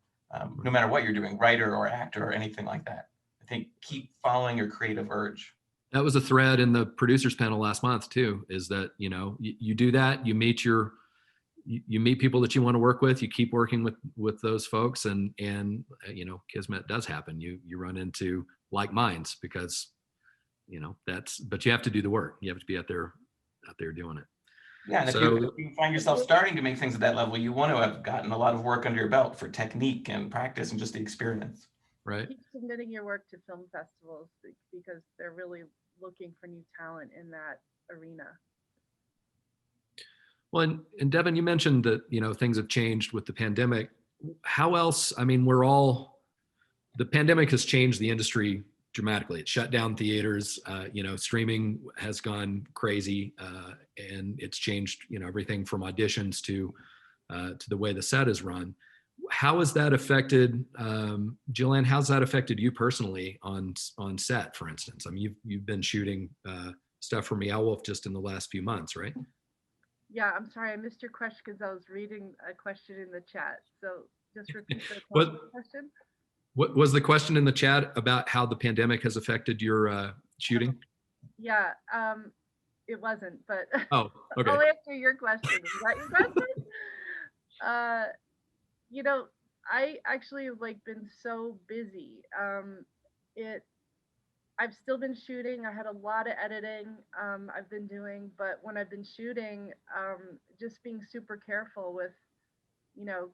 S7: No matter what you're doing, writer or actor or anything like that. I think keep following your creative urge.
S3: That was a thread in the producers panel last month too, is that, you do that, you meet people that you want to work with, you keep working with those folks, and Kismet does happen. You run into like minds because, but you have to do the work. You have to be out there doing it.
S7: Yeah, and if you find yourself starting to make things at that level, you want to have gotten a lot of work under your belt for technique and practice and just the experience.
S3: right?
S6: Keep submitting your work to film festivals because they're really looking for new talent in that arena.
S3: Well, and Devin, you mentioned that, you know, things have changed with the pandemic. How else? I mean, the pandemic has changed the industry dramatically. It shut down theaters. You know, streaming has gone crazy, and it's changed, you know, everything from auditions to the way the set is run. How has that affected, Jillian? How's that affected you personally on set, for instance? I mean, you've been shooting stuff for Meow Wolf just in the last few months, right?
S6: Yeah, I'm sorry, I missed your question because I was reading a question in the chat. So just repeat the
S3: What-
S6: question.
S3: What was the question in the chat about how the pandemic has affected your shooting?
S6: Yeah, it wasn't, but
S3: Oh, okay.
S6: I'll answer your question. Is that your question? You know, I actually have like been so busy. I've still been shooting. I had a lot of editing I've been doing, but when I've been shooting, just being super careful with, you know,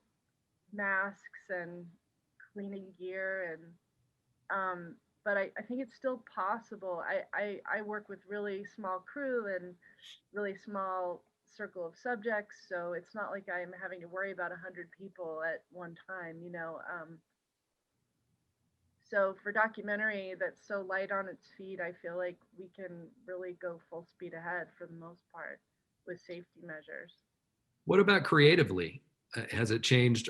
S6: masks and cleaning gear and but I think it's still possible. I work with really small crew and really small circle of subjects, so it's not like I'm having to worry about 100 people at one time, you know. So for documentary that's so light on its feet, I feel like we can really go full speed ahead for the most part with safety measures.
S3: What about creatively? Has it changed?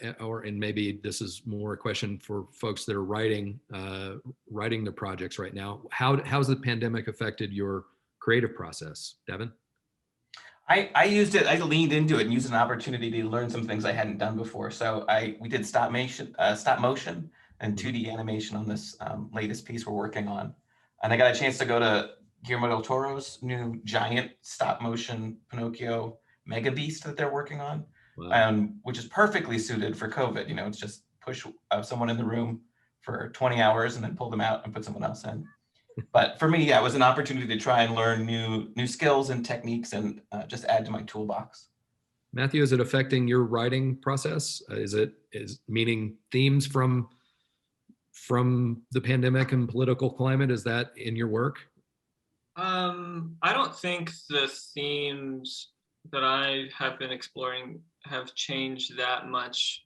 S3: And maybe this is more a question for folks that are writing the projects right now. How's the pandemic affected your creative process, Devin?
S7: I used it. I leaned into it and used an opportunity to learn some things I hadn't done before. So we did stop motion and 2D animation on this latest piece we're working on, and I got a chance to go to Guillermo del Toro's new giant stop motion Pinocchio Mega Beast that they're working on,
S3: Wow.
S7: which is perfectly suited for COVID. You know, it's just push someone in the room for 20 hours and then pull them out and put someone else in. But for me, yeah, it was an opportunity to try and learn new skills and techniques and just add to my toolbox.
S3: Matthew, is it affecting your writing process? Is meaning themes from the pandemic and political climate? Is that in your work?
S4: I don't think the themes that I have been exploring have changed that much,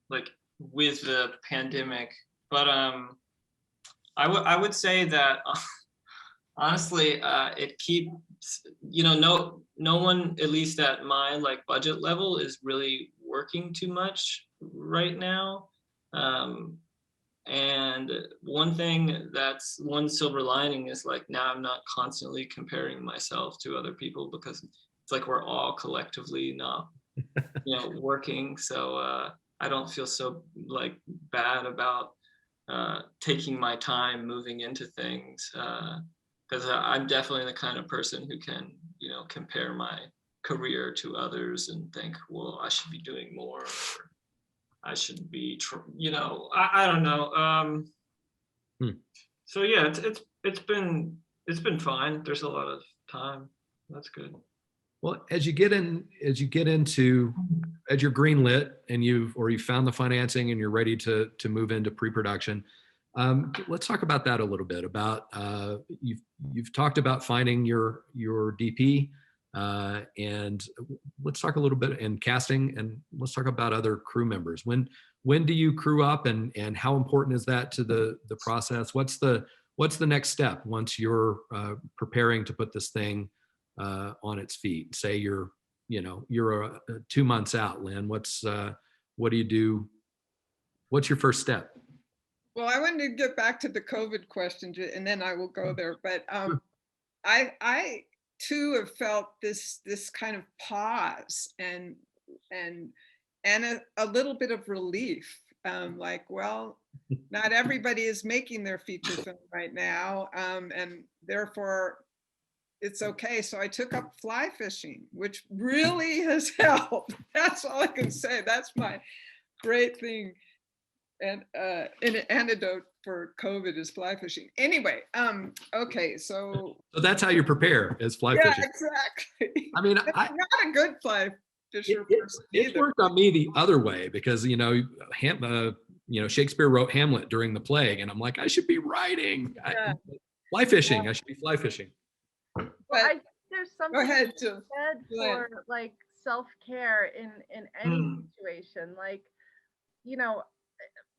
S4: like with the pandemic. But I would say that honestly, it keeps, you know, no one, at least at my like budget level, is really working too much right now. And one silver lining is like now I'm not constantly comparing myself to other people because it's like we're all collectively not, you know, working. So I don't feel so like bad about taking my time moving into things because I'm definitely the kind of person who can, you know, compare my career to others and think, well, I should be doing more. Or I should be, you know, I don't know. So yeah, it's been fine. There's a lot of time. That's good.
S3: Well, as you're greenlit and you've found the financing and you're ready to move into pre-production, let's talk about that a little bit. About you've talked about finding your DP, and let's talk a little bit in casting, and let's talk about other crew members. When do you crew up, and how important is that to the process? What's the next step once you're preparing to put this thing on its feet? Say you're 2 months out, Lynn. What do you do? What's your first step?
S5: Well, I wanted to get back to the COVID question, and then I will go there. But I too have felt this kind of pause and a little bit of relief. Like, well, not everybody is making their feature film right now, and therefore it's okay. So I took up fly fishing, which really has helped. That's all I can say. That's my great thing. And an antidote for COVID is fly fishing. Anyway, okay, so
S3: that's how you prepare, is fly fishing.
S5: Yeah, exactly.
S3: I mean,
S5: not a good fly Fisher
S3: It-
S5: person
S3: it's
S5: either.
S3: worked on me the other way because Shakespeare wrote Hamlet during the plague, and I'm like, I should be writing.
S5: Yeah.
S3: Fly fishing. I should be fly fishing.
S6: Well,
S5: But
S6: I think there's something
S5: ahead, Jill.
S6: said
S5: Go ahead.
S6: for like self-care in any
S4: Mm.
S6: situation. Like, you know,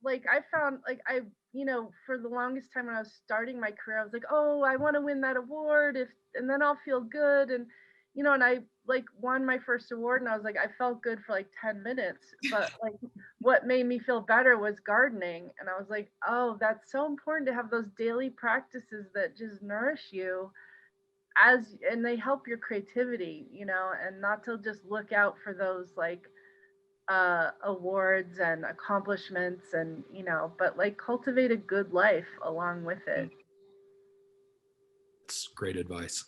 S6: like I found like for the longest time when I was starting my career, I was like, oh, I want to win that award and then I'll feel good. And and I like won my first award and I was like, I felt good for like 10 minutes. But like what made me feel better was gardening. And I was like, oh, that's so important to have those daily practices that just nourish you and they help your creativity, and not to just look out for those like awards and accomplishments and but like cultivate a good life along with it.
S3: It's great advice.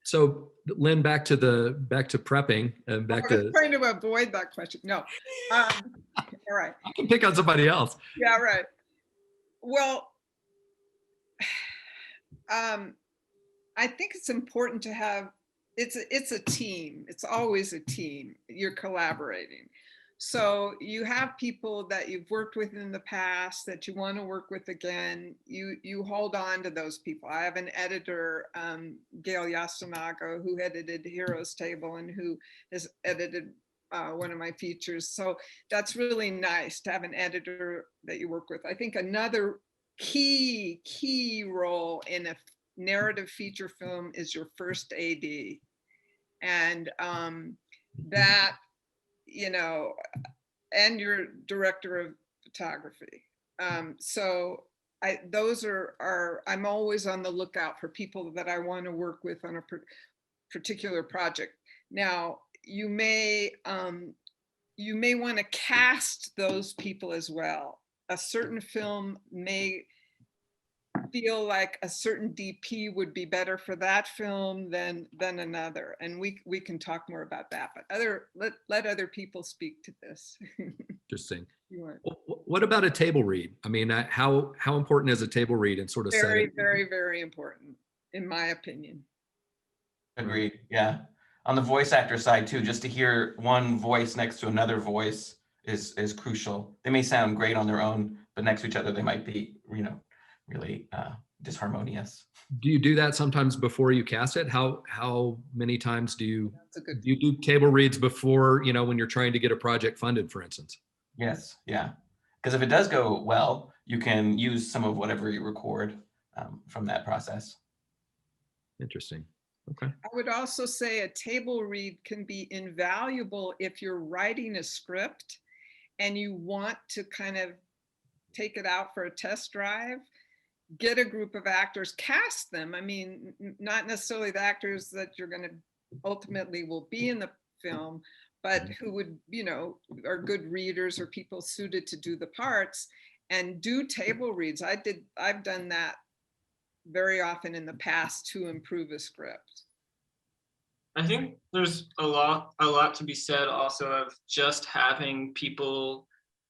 S3: So Lynn, back to prepping and back
S5: I was
S3: to,
S5: trying to avoid that question. No. All right.
S3: I can pick on somebody else.
S5: Yeah, right. Well, I think it's important to have, it's a team. It's always a team. You're collaborating. So you have people that you've worked with in the past that you want to work with again. You hold on to those people. I have an editor, Gail Yasunaga, who edited Heroes Table and who has edited one of my features. So that's really nice to have an editor that you work with. I think another key role in a narrative feature film is your first AD. And that, and your director of photography. So those are I'm always on the lookout for people that I want to work with on a particular project. Now, you may want to cast those people as well. A certain film may feel like a certain DP would be better for that film than another, and we can talk more about that. But let other people speak to this.
S3: Interesting.
S5: You want-
S3: What about a table read? I mean, how important is a table read in sort of
S5: Very,
S3: setting?
S5: very, very important, in my opinion.
S7: Agreed. Yeah. On the voice actor side too, just to hear one voice next to another voice is crucial. They may sound great on their own, but next to each other, they might be, really disharmonious.
S3: Do you do that sometimes before you cast it? How many times do you do table reads before, when you're trying to get a project funded, for instance?
S7: Yes. Yeah. Because if it does go well, you can use some of whatever you record from that process.
S3: Interesting. Okay.
S5: I would also say a table read can be invaluable if you're writing a script and you want to kind of take it out for a test drive. Get a group of actors, cast them. I mean, not necessarily the actors that you're going to ultimately will be in the film, but who would, are good readers or people suited to do the parts, and do table reads. I've done that very often in the past to improve a script.
S4: I think there's a lot to be said also of just having people,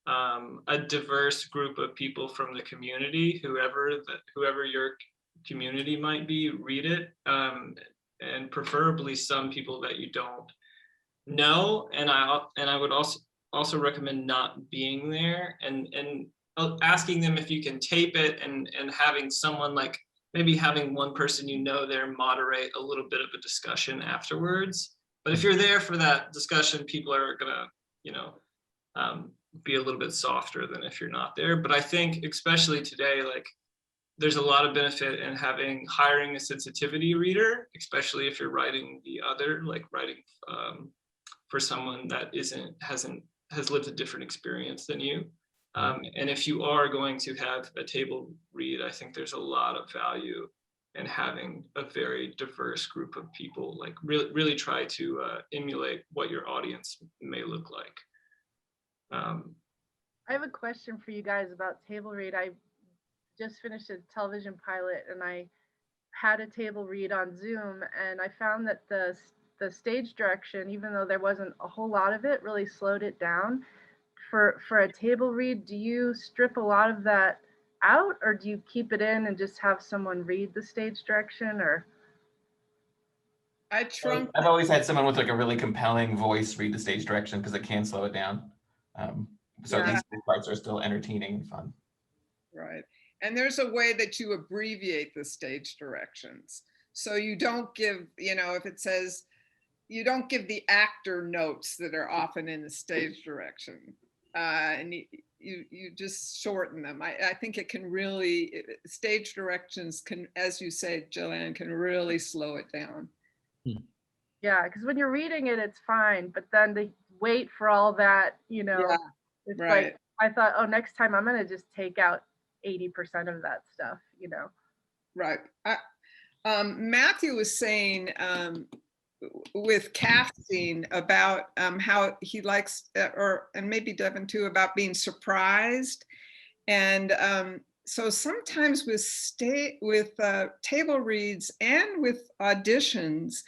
S4: a diverse group of people from the community, whoever your community might be, read it, and preferably some people that you don't know. And I would also recommend not being there and asking them if you can tape it, and having someone, like maybe having one person there moderate a little bit of a discussion afterwards. But if you're there for that discussion, people are gonna be a little bit softer than if you're not there. But I think especially today, like, there's a lot of benefit in hiring a sensitivity reader, especially if you're writing writing for someone that has lived a different experience than you. And if you are going to have a table read, I think there's a lot of value in having a very diverse group of people, like really try to emulate what your audience may look like.
S6: I have a question for you guys about table read. I just finished a television pilot and I had a table read on Zoom, and I found that the stage direction, even though there wasn't a whole lot of it, really slowed it down. For a table read, do you strip a lot of that out, or do you keep it in and just have someone read the stage direction? Or
S5: I trunk.
S7: I've always had someone with like a really compelling voice read the stage direction because it can slow it down. So
S5: Yeah.
S7: these parts are still entertaining and fun.
S5: Right. And there's a way that you abbreviate the stage directions. So you don't give, if it says, you don't give the actor notes that are often in the stage direction. And you just shorten them. I think it can really, stage directions can, as you say, Jillian, can really slow it down.
S6: Yeah, because when you're reading it, it's fine, but then to wait for all that,
S5: Yeah,
S6: it's
S5: right.
S6: like, I thought, oh, next time I'm gonna just take out 80% of that stuff,
S5: Right. Matthew was saying with casting about how he likes, and maybe Devin too, about being surprised. And so sometimes with table reads and with auditions,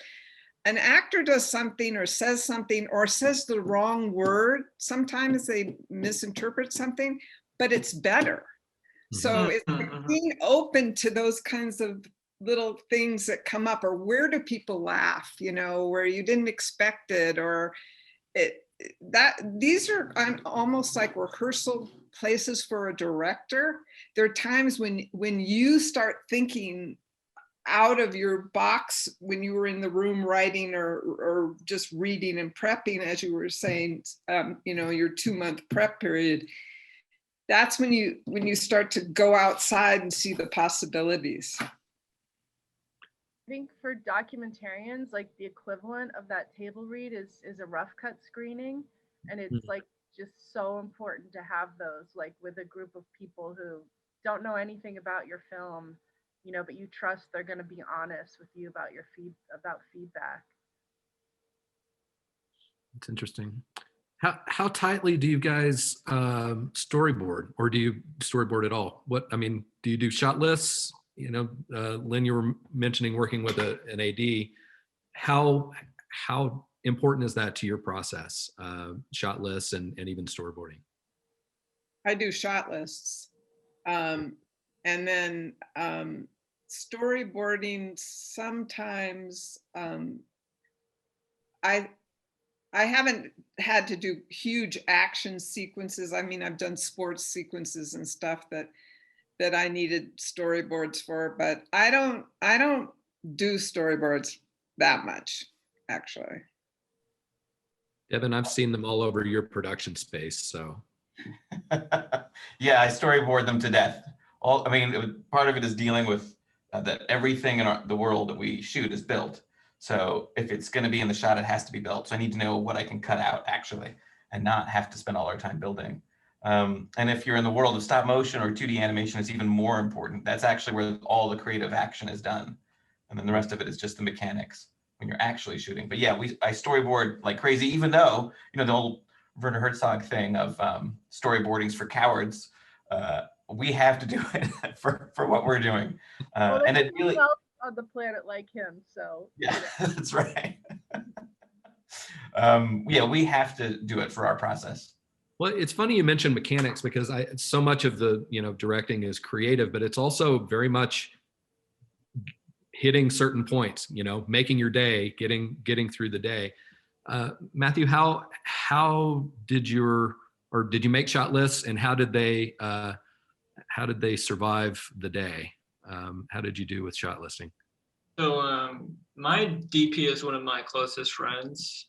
S5: an actor does something or says the wrong word. Sometimes they misinterpret something, but it's better. So it's like being open to those kinds of little things that come up, or where do people laugh, where you didn't expect it, or these are almost like rehearsal places for a director. There are times when you start thinking out of your box when you were in the room writing or just reading and prepping, as you were saying, your 2-month prep period. That's when you start to go outside and see the possibilities.
S6: I think for documentarians, like the equivalent of that table read is a rough cut screening. And it's like just so important to have those, like with a group of people who don't know anything about your film, but you trust they're going to be honest with you about about feedback.
S3: It's interesting. How tightly do you guys storyboard, or do you storyboard at all? Do you do shot lists? Lynn, you were mentioning working with an AD. How important is that to your process? Shot lists and even storyboarding.
S5: I do shot lists. And then storyboarding sometimes, I haven't had to do huge action sequences. I've done sports sequences and stuff that I needed storyboards for, but I don't do storyboards that much, actually.
S3: Devin, I've seen them all over your production space, so.
S7: Yeah, I storyboard them to death. Part of it is dealing with that everything in the world that we shoot is built. So if it's going to be in the shot, it has to be built. So I need to know what I can cut out actually, and not have to spend all our time building. And if you're in the world of stop motion or 2D animation, it's even more important. That's actually where all the creative action is done. And then the rest of it is just the mechanics when you're actually shooting. But yeah, I storyboard like crazy, even though, the old Werner Herzog thing of storyboardings for cowards, we have to do it for what we're doing. And it really
S6: on the planet like him, so
S7: yeah, that's right. Yeah, we have to do it for our process.
S3: Well, it's funny you mentioned mechanics, because so much of the directing is creative, but it's also very much hitting certain points, making your day, getting through the day. Matthew, how did you make shot lists, and how did they survive the day? How did you do with shot listing?
S4: So my DP is one of my closest friends.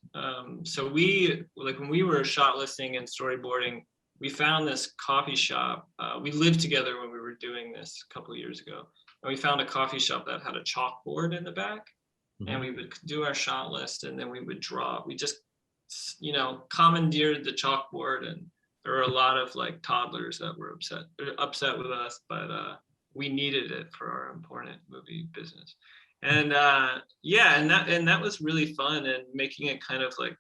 S4: So when we were shot listing and storyboarding, we found this coffee shop. We lived together when we were doing this a couple of years ago. And we found a coffee shop that had a chalkboard in the back. And we would do our shot list, and then we would draw. We just, commandeered the chalkboard, and there were a lot of like toddlers that were upset with us, but we needed it for our important movie business. And and that was really fun, and making it kind of like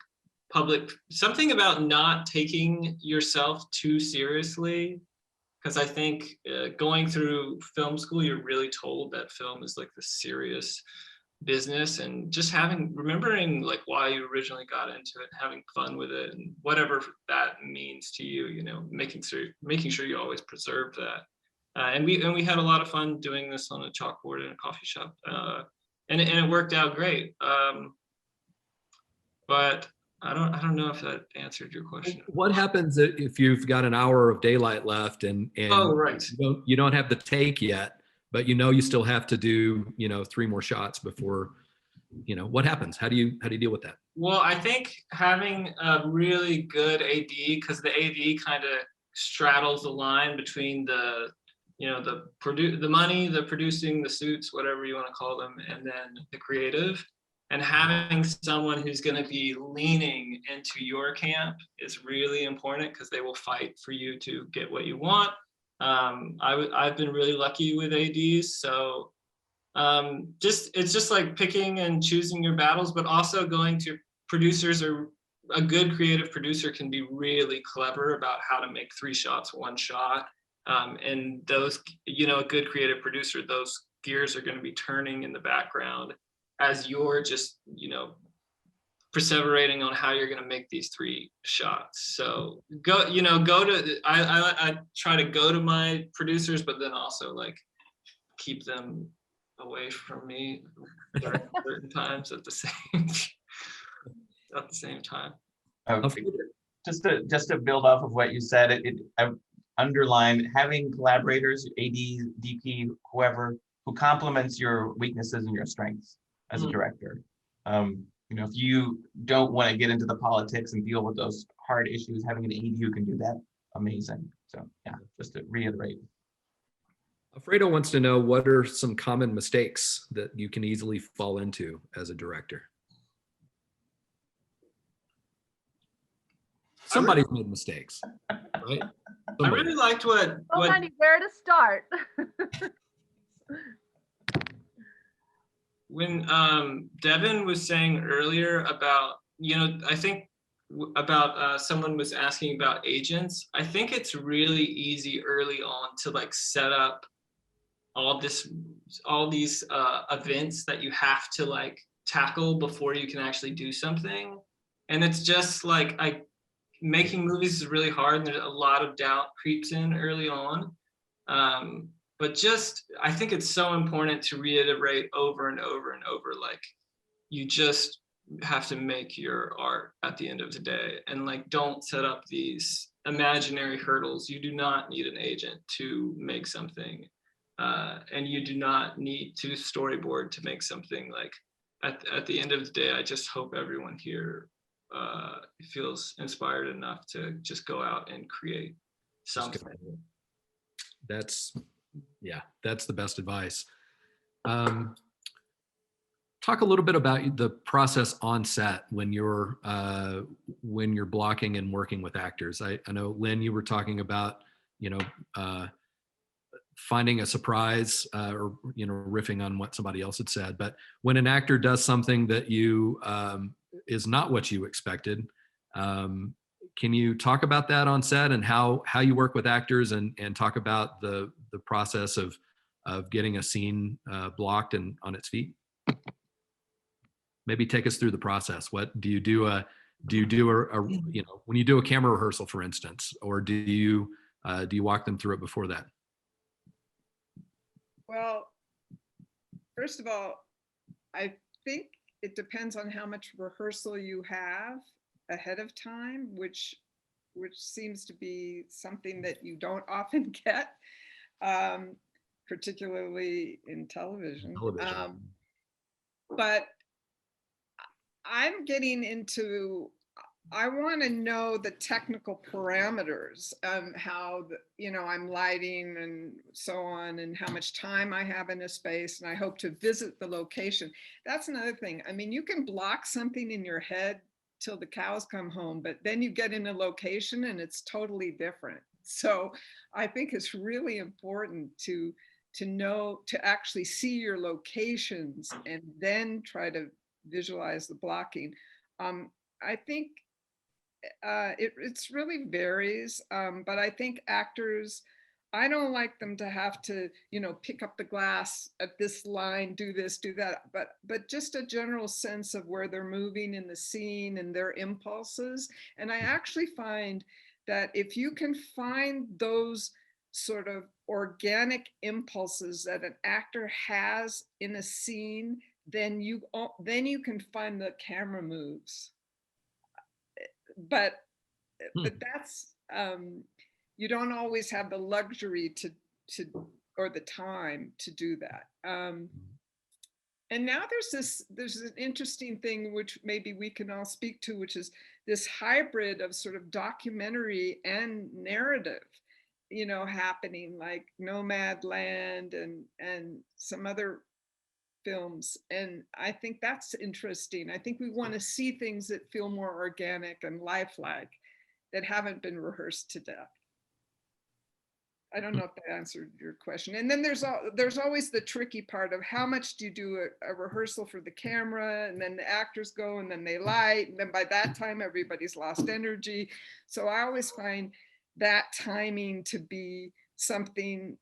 S4: public, something about not taking yourself too seriously. Because I think going through film school, you're really told that film is like the serious business, and just remembering like why you originally got into it, having fun with it, and whatever that means to you, making sure you always preserve that. And we had a lot of fun doing this on a chalkboard in a coffee shop. and it worked out great. But I don't know if that answered your question.
S3: What happens if you've got an hour of daylight left and
S4: Oh, right.
S3: you don't have the take yet, but you know you still have to do 3 more shots before, what happens? How do you deal with that?
S4: Well, I think having a really good AD, because the AD kind of straddles the line between the money, the producing, the suits, whatever you want to call them, and then the creative. And having someone who's going to be leaning into your camp is really important, because they will fight for you to get what you want. I've been really lucky with ADs, so it's just like picking and choosing your battles, but also going to producers. Or a good creative producer can be really clever about how to make 3 shots 1 shot, and those, a good creative producer, those gears are going to be turning in the background as you're just perseverating on how you're going to make these 3 shots. So I try to go to my producers, but then also like keep them away from me during certain times at the same time.
S7: Okay. Just to build off of what you said, I underlined having collaborators, AD, DP, whoever, who complements your weaknesses and your strengths as a director. If you don't want to get into the politics and deal with those hard issues, having an AD who can do that, amazing. So yeah, just to reiterate.
S3: Alfredo wants to know, what are some common mistakes that you can easily fall into as a director? Somebody's made mistakes, right?
S4: I really liked what
S6: many, where to start?
S4: when Devin was saying earlier about, I think about someone was asking about agents. I think it's really easy early on to like set up all these events that you have to like tackle before you can actually do something. And it's just like, making movies is really hard, and there's a lot of doubt creeps in early on. But I think it's so important to reiterate over and over and over, like, you just have to make your art at the end of the day, and like, don't set up these imaginary hurdles. You do not need an agent to make something, and you do not need to storyboard to make something. Like, at the end of the day, I just hope everyone here feels inspired enough to just go out and create something.
S3: That's the best advice. Talk a little bit about the process on set when you're blocking and working with actors. I know, Lynn, you were talking about finding a surprise, or riffing on what somebody else had said. But when an actor does something that is not what you expected, can you talk about that on set, and how you work with actors, and talk about the process of getting a scene blocked and on its feet? Maybe take us through the process. What do you do? When you do a camera rehearsal, for instance, or do you walk them through it before that?
S5: Well, first of all, I think it depends on how much rehearsal you have ahead of time, which seems to be something that you don't often get, particularly in television. But I'm getting into, I want to know the technical parameters, how I'm lighting and so on, and how much time I have in a space, and I hope to visit the location. That's another thing. I mean, you can block something in your head till the cows come home, but then you get in a location and it's totally different. So I think it's really important to know, to actually see your locations and then try to visualize the blocking. I think it's really varies, but I think actors, I don't like them to have to, pick up the glass at this line, do this, do that, but just a general sense of where they're moving in the scene and their impulses. And I actually find that if you can find those sort of organic impulses that an actor has in a scene, then you can find the camera moves. But that's you don't always have the luxury to or the time to do that. And now there's an interesting thing which maybe we can all speak to, which is this hybrid of sort of documentary and narrative, you know, happening, like Nomadland and some other films. And I think that's interesting. I think we want to see things that feel more organic and lifelike, that haven't been rehearsed to death. I don't know if that answered your question. And then there's always the tricky part of how much do you do a rehearsal for the camera, and then the actors go and then they light, and then by that time everybody's lost energy. So I always find that timing to be something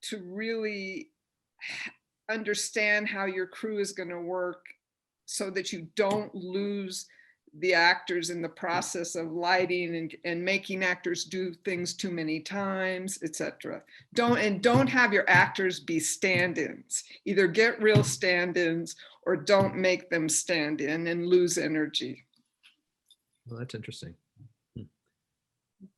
S5: to really understand how your crew is going to work, so that you don't lose the actors in the process of lighting and making actors do things too many times, etc. Don't have your actors be stand-ins. Either get real stand-ins or don't make them stand in and lose energy.
S3: Well, that's interesting.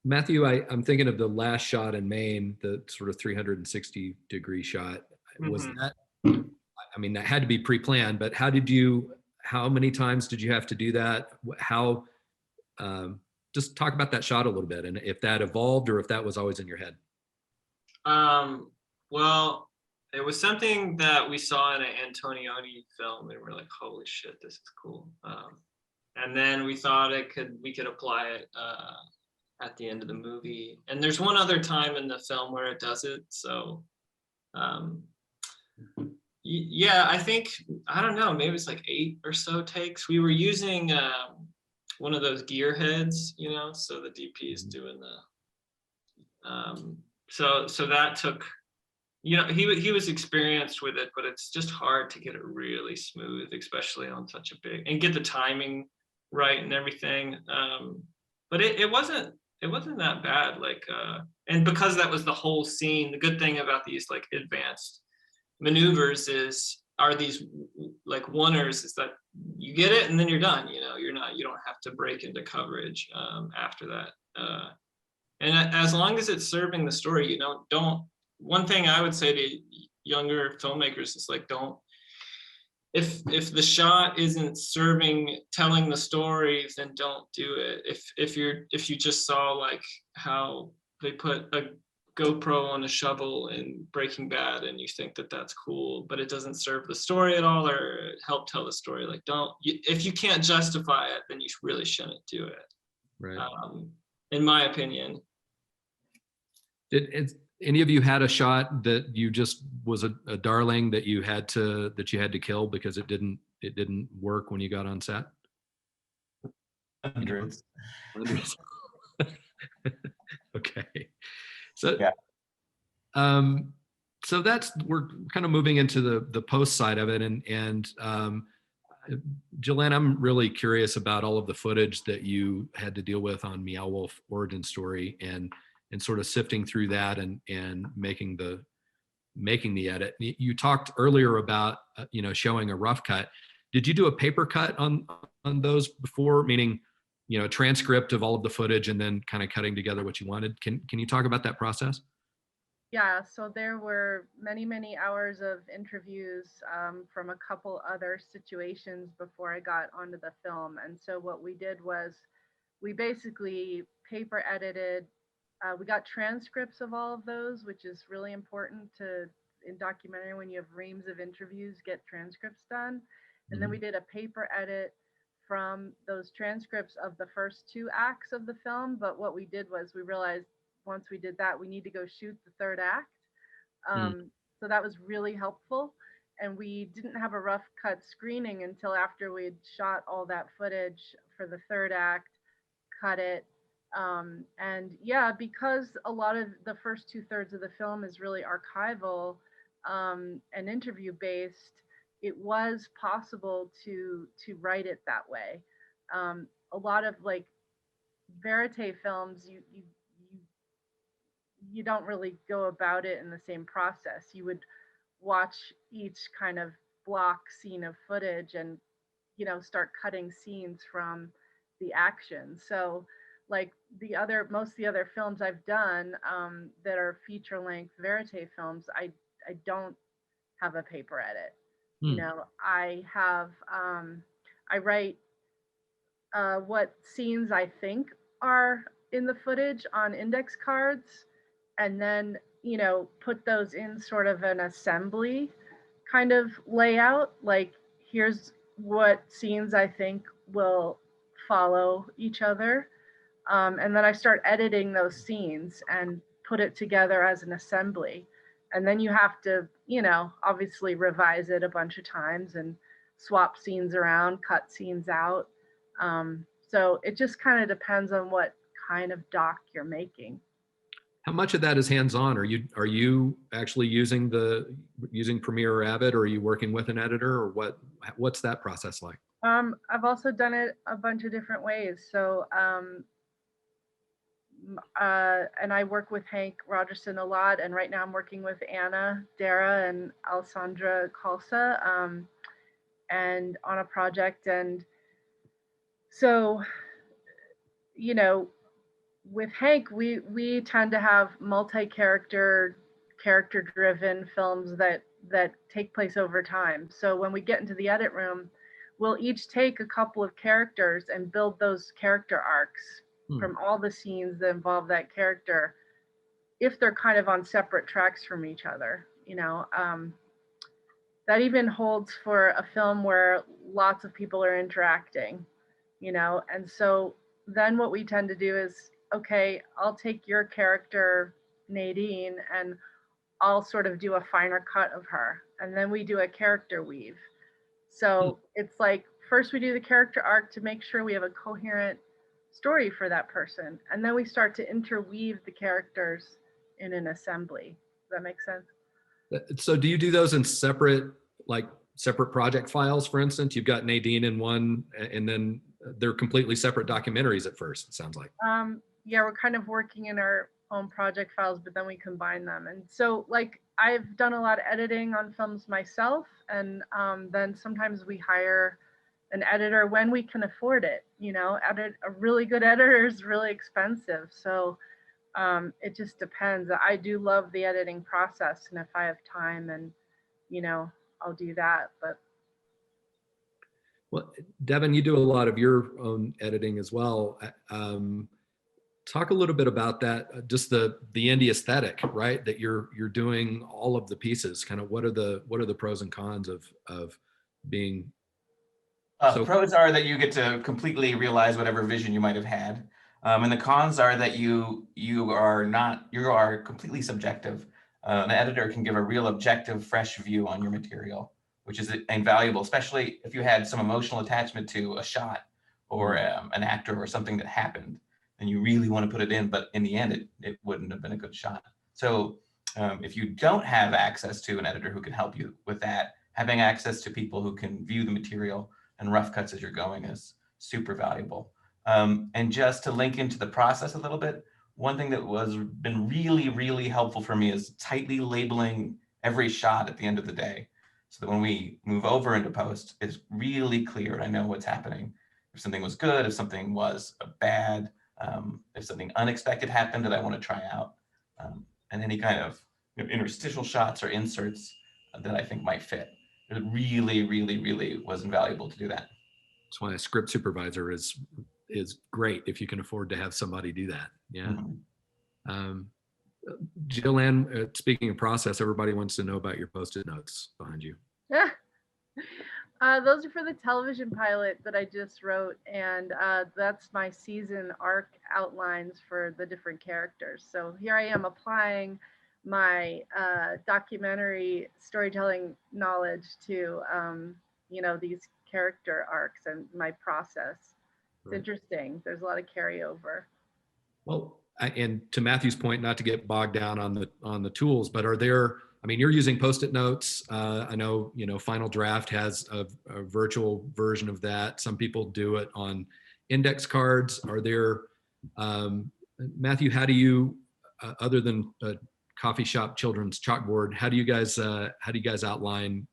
S3: Matthew, I'm thinking of the last shot in Maine, the sort of 360-degree shot. Was that, I mean, that had to be pre-planned, but how many times did you have to do that? How, just talk about that shot a little bit, and if that evolved or if that was always in your head.
S4: Well, it was something that we saw in an Antonioni film, and we're like, holy shit, this is cool. And then we thought we could apply it at the end of the movie. And there's one other time in the film where it does it. So yeah, I think, I don't know, maybe it's like 8 or so takes. We were using one of those gear heads, you know, so the DP is doing the, so that took, you know, he was experienced with it, but it's just hard to get it really smooth, especially on such a big, and get the timing right and everything. But it wasn't that bad, like, and because that was the whole scene, the good thing about these like advanced maneuvers are these like oneers, is that you get it and then you're done, you know, you don't have to break into coverage after that. And as long as it's serving the story, you know, one thing I would say to younger filmmakers is like, if the shot isn't telling the story, then don't do it. If you just saw like how they put a GoPro on a shovel in Breaking Bad and you think that that's cool, but it doesn't serve the story at all or help tell the story, like if you can't justify it, then you really shouldn't do it.
S3: Right.
S4: In my opinion.
S3: Did any of you had a shot that you just was a darling that you had to kill because it didn't work when you got on set?
S7: Hundreds.
S3: Okay. So
S7: yeah.
S3: So we're kind of moving into the post side of it, and Jillian, I'm really curious about all of the footage that you had to deal with on Meow Wolf origin story, and sort of sifting through that and making the edit. You talked earlier about you know, showing a rough cut. Did you do a paper cut on those before, meaning, you know, a transcript of all of the footage and then kind of cutting together what you wanted? Can you talk about that process?
S6: Yeah, so there were many, many hours of interviews from a couple other situations before I got onto the film. And so what we did was we basically paper edited. We got transcripts of all of those, which is really important in documentary, when you have reams of interviews, get transcripts done. And then we did a paper edit from those transcripts of the first 2 acts of the film. But what we did was we realized once we did that, we need to go shoot the 3rd act. So that was really helpful. And we didn't have a rough cut screening until after we'd shot all that footage for the 3rd act, cut it. And yeah, because a lot of the first 2/3 of the film is really archival and interview based, it was possible to write it that way. A lot of like verite films, you don't really go about it in the same process. You would watch each kind of block scene of footage and, start cutting scenes from the action. So like most of the other films I've done that are feature length verite films, I don't have a paper edit.
S3: Hmm.
S6: I have, I write what scenes I think are in the footage on index cards, and then, put those in sort of an assembly kind of layout. Like, here's what scenes I think will follow each other. And then I start editing those scenes and put it together as an assembly. And then you have to, obviously revise it a bunch of times and swap scenes around, cut scenes out. So it just kind of depends on what kind of doc you're making.
S3: How much of that is hands-on? Are you actually using Premiere or Avid, or are you working with an editor, or what's that process like?
S6: I've also done it a bunch of different ways. So, and I work with Hank Rogerson a lot. And right now I'm working with Anna Dara and Alessandra Calsa, and on a project. And so, with Hank, we tend to have multi-character, character-driven films that take place over time. So when we get into the edit room, we'll each take a couple of characters and build those character arcs from all the scenes that involve that character, if they're kind of on separate tracks from each other. That even holds for a film where lots of people are interacting, and so then what we tend to do is, okay, I'll take your character, Nadine, and I'll sort of do a finer cut of her. And then we do a character weave. So it's like, first we do the character arc to make sure we have a coherent story for that person. And then we start to interweave the characters in an assembly. Does that make sense?
S3: So do you do those in separate project files, for instance? You've got Nadine in one, and then they're completely separate documentaries at first, it sounds like.
S6: Yeah, we're kind of working in our own project files, but then we combine them. And so I've done a lot of editing on films myself, and then sometimes we hire an editor when we can afford it. A really good editor is really expensive. So it just depends. I do love the editing process, and if I have time, and I'll do that. But
S3: well, Devin, you do a lot of your own editing as well. Talk a little bit about that, just the indie aesthetic, right? That you're doing all of the pieces. Kind of what are the pros and cons of being?
S7: The pros are that you get to completely realize whatever vision you might have had, and the cons are that you are completely subjective. An editor can give a real objective, fresh view on your material, which is invaluable, especially if you had some emotional attachment to a shot or an actor or something that happened, and you really want to put it in, but in the end, it wouldn't have been a good shot. So if you don't have access to an editor who can help you with that, having access to people who can view the material and rough cuts as you're going is super valuable. And just to link into the process a little bit, one thing that been really, really helpful for me is tightly labeling every shot at the end of the day, so that when we move over into post, it's really clear and I know what's happening. If something was good, if something was bad, if something unexpected happened that I want to try out, and any kind of interstitial shots or inserts that I think might fit. It really, really, really was invaluable to do that.
S3: That's why a script supervisor is great if you can afford to have somebody do that. Yeah. Mm-hmm. Jillian, speaking of process, everybody wants to know about your Post-it notes behind you.
S6: Those are for the television pilot that I just wrote, and that's my season arc outlines for the different characters. So here I am applying my documentary storytelling knowledge to these character arcs and my process. It's interesting. There's a lot of carryover.
S3: Well, and to Matthew's point, not to get bogged down on the tools, but are there? I mean, you're using Post-it notes. I know Final Draft has a virtual version of that. Some people do it on index cards. Are there, Matthew? How do you, other than a coffee shop children's chalkboard, how do you guys outline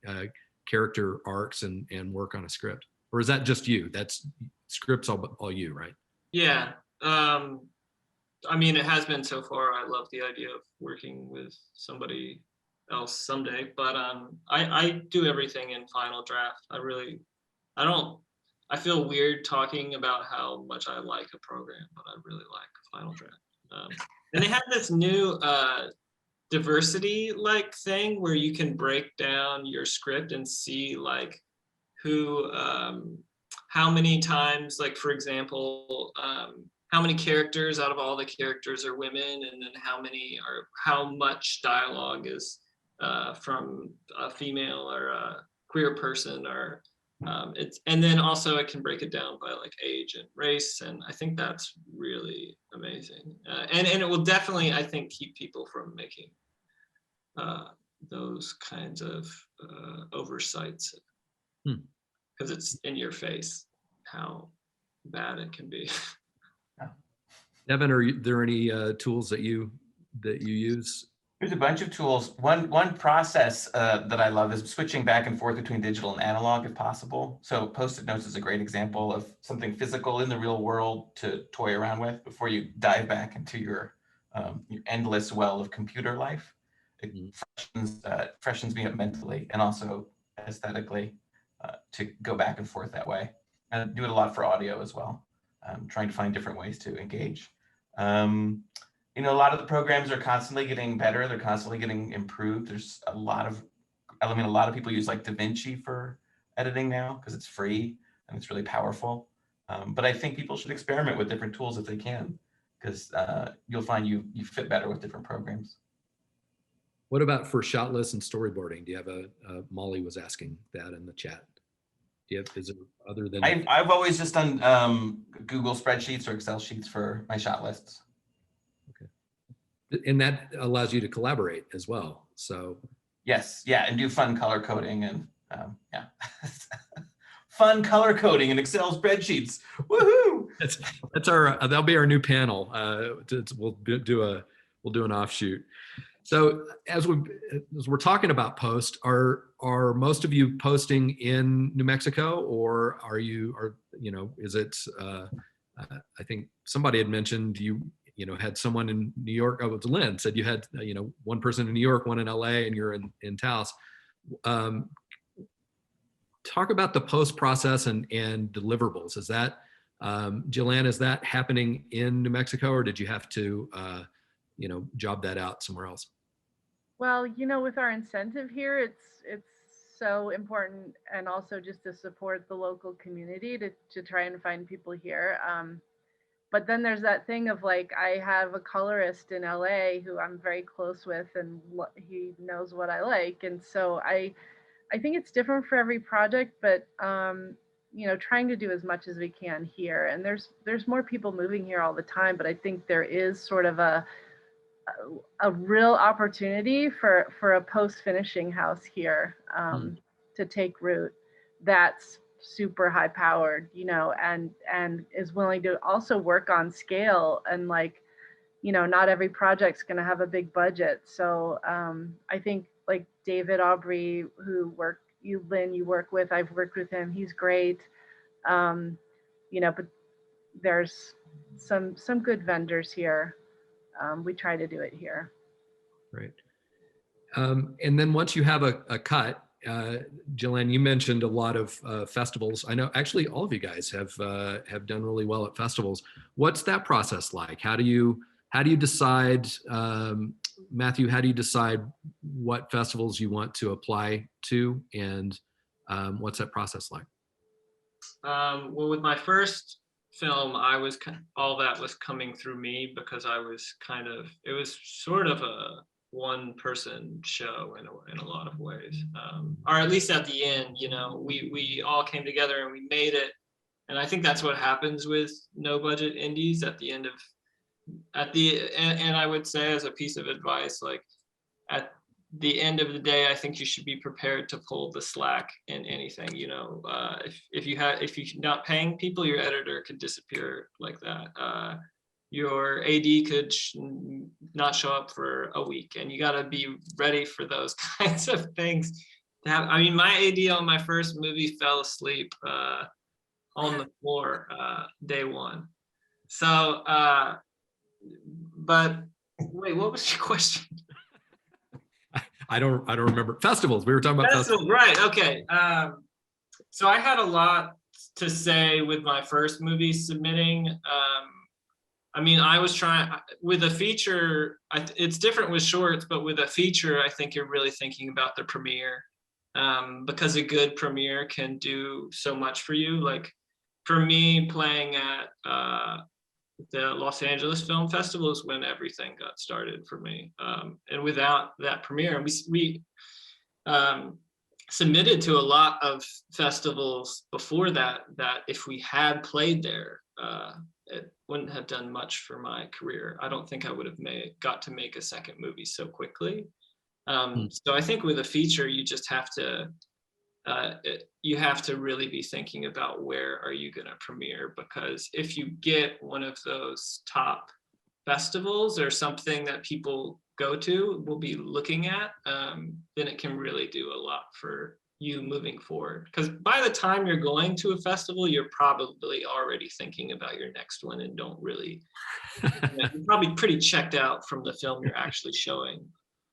S3: character arcs and work on a script? Or is that just you? That's scripts all you, right?
S4: Yeah. I mean, it has been so far. I love the idea of working with somebody else someday, but I do everything in Final Draft. I feel weird talking about how much I like a program, but I really like Final Draft. And they have this new diversity like thing where you can break down your script and see like who, how many times, like for example, how many characters out of all the characters are women, and then how much dialogue is from a female or a queer person, or and then also it can break it down by like age and race, and I think that's really amazing, and it will definitely, I think, keep people from making those kinds of oversights, because it's in your face how bad it can be.
S3: Devin, are there any tools that you use?
S7: There's a bunch of tools. One process that I love is switching back and forth between digital and analog if possible. So Post-it notes is a great example of something physical in the real world to toy around with before you dive back into your endless well of computer life. It freshens me up mentally and also aesthetically to go back and forth that way. And I do it a lot for audio as well, trying to find different ways to engage. You know, a lot of the programs are constantly getting better. They're constantly getting improved. There's a lot of people use like DaVinci for editing now because it's free and it's really powerful. But I think people should experiment with different tools if they can, because you'll find you fit better with different programs.
S3: What about for shot lists and storyboarding? Do you have Molly was asking that in the chat. Is it other than?
S7: I've always just done Google spreadsheets or Excel sheets for my shot lists.
S3: And that allows you to collaborate as well. So
S7: yes, yeah, and do fun color coding and yeah, fun color coding in Excel spreadsheets. Woohoo!
S3: That's our that'll be our new panel. We'll do an offshoot. So as we're talking about Post, are most of you posting in New Mexico, or is it? I think somebody had mentioned you had someone in New York. Oh, it was Lynn said you had one person in New York, one in LA, and you're in Taos. Talk about the post process and deliverables. Is that Jillian, is that happening in New Mexico, or did you have to job that out somewhere else?
S6: Well, with our incentive here, it's so important, and also just to support the local community to try and find people here. But then there's that thing of like, I have a colorist in LA who I'm very close with, and he knows what I like. And so I think it's different for every project, but trying to do as much as we can here. And there's more people moving here all the time, but I think there is sort of a real opportunity for a post-finishing house here to take root that's super high powered, and is willing to also work on scale, and not every project's going to have a big budget. So I think like David Aubrey, Lynn, you work with, I've worked with him, he's great. But there's some good vendors here. We try to do it here.
S3: Right. And then once you have a cut, Jillian, you mentioned a lot of festivals. I know actually all of you guys have done really well at festivals. What's that process like? How do you decide, Matthew, how do you decide what festivals you want to apply to, and what's that process like?
S4: Well, with my first film, all that was coming through me, because it was sort of a one-person show in a lot of ways, or at least at the end, we all came together and we made it. And I think that's what happens with no budget indies at the end of, and I would say, as a piece of advice, like at the end of the day, I think you should be prepared to pull the slack in anything. If you're not paying people, your editor could disappear like that. Your AD could not show up for a week, and you got to be ready for those kinds of things. I mean, my AD on my first movie fell asleep on the floor day one. So, but wait, what was your question?
S3: I don't remember. Festivals. We were talking about festivals.
S4: Festival, right? Okay. So I had a lot to say with my first movie submitting. I mean, I was trying with a feature. It's different with shorts, but with a feature, I think you're really thinking about the premiere, because a good premiere can do so much for you. Like for me, playing at the Los Angeles Film Festival is when everything got started for me. And without that premiere, we submitted to a lot of festivals before that, that if we had played there, it wouldn't have done much for my career. I don't think I would have got to make a second movie so quickly. So I think with a feature, you just have to, you have to really be thinking about where are you going to premiere, because if you get one of those top festivals or something that people go to, will be looking at, then it can really do a lot for you moving forward. Because by the time you're going to a festival, you're probably already thinking about your next one and don't really, you're probably pretty checked out from the film you're actually showing.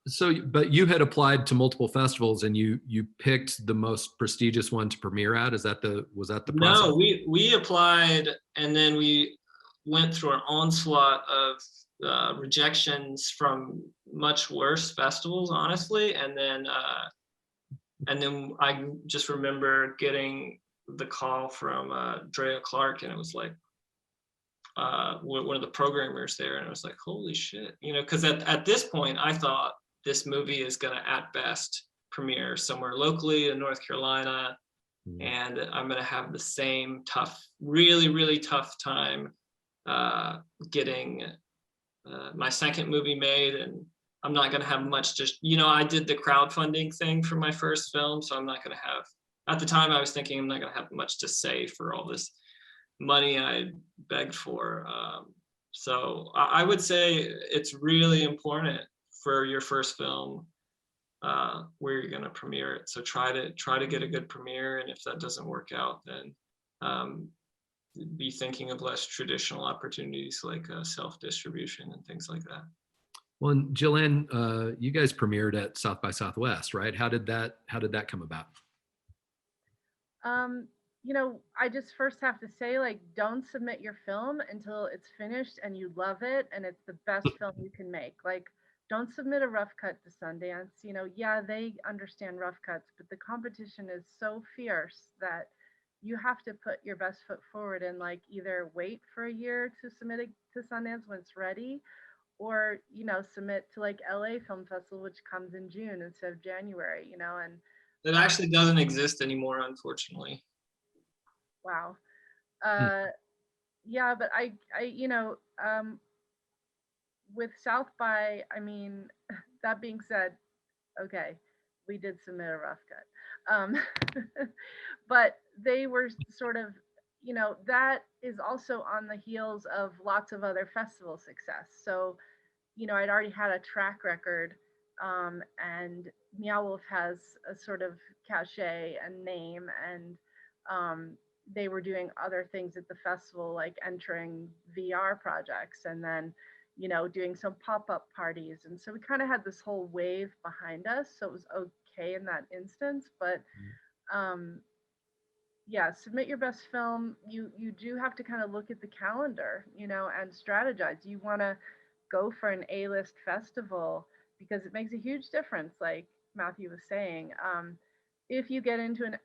S3: So, but you had applied to multiple festivals and you picked the most prestigious one to premiere at. Was that the process?
S4: No, we applied and then we went through an onslaught of rejections from much worse festivals, honestly. And then I just remember getting the call from Drea Clark, and it was like one of the programmers there, and I was like, holy shit, you know, because at this point I thought this movie is gonna at best premiere somewhere locally in North Carolina, and I'm gonna have the same tough, really tough time getting my second movie made, and I'm not gonna have much, just, you know, I did the crowdfunding thing for my first film, so I'm not gonna have, at the time I was thinking I'm not gonna have much to say for all this money I begged for. So I would say it's really important for your first film where you're gonna premiere it. So try to get a good premiere, and if that doesn't work out, then be thinking of less traditional opportunities like self-distribution and things like that.
S3: Well, and Jillian, you guys premiered at South by Southwest, right? How did that come about?
S6: You know, I just first have to say, like, don't submit your film until it's finished and you love it and it's the best film you can make. Like, don't submit a rough cut to Sundance. You know, yeah, they understand rough cuts, but the competition is so fierce that you have to put your best foot forward and like either wait for a year to submit it to Sundance when it's ready, or, you know, submit to like LA Film Festival, which comes in June instead of January, you know. And
S4: It actually doesn't exist anymore, unfortunately.
S6: wow. Yeah, but I you know, with South by, I mean, that being said, okay, we did submit a rough cut. But they were sort of, you know, that is also on the heels of lots of other festival success. So, you know, I'd already had a track record, and Meow Wolf has a sort of cachet and name, and they were doing other things at the festival, like entering VR projects and then, you know, doing some pop-up parties. And so we kind of had this whole wave behind us. So it was okay in that instance. But yeah, submit your best film. You do have to kind of look at the calendar, you know, and strategize. You want to go for an A-list festival because it makes a huge difference, like Matthew was saying. If you get into an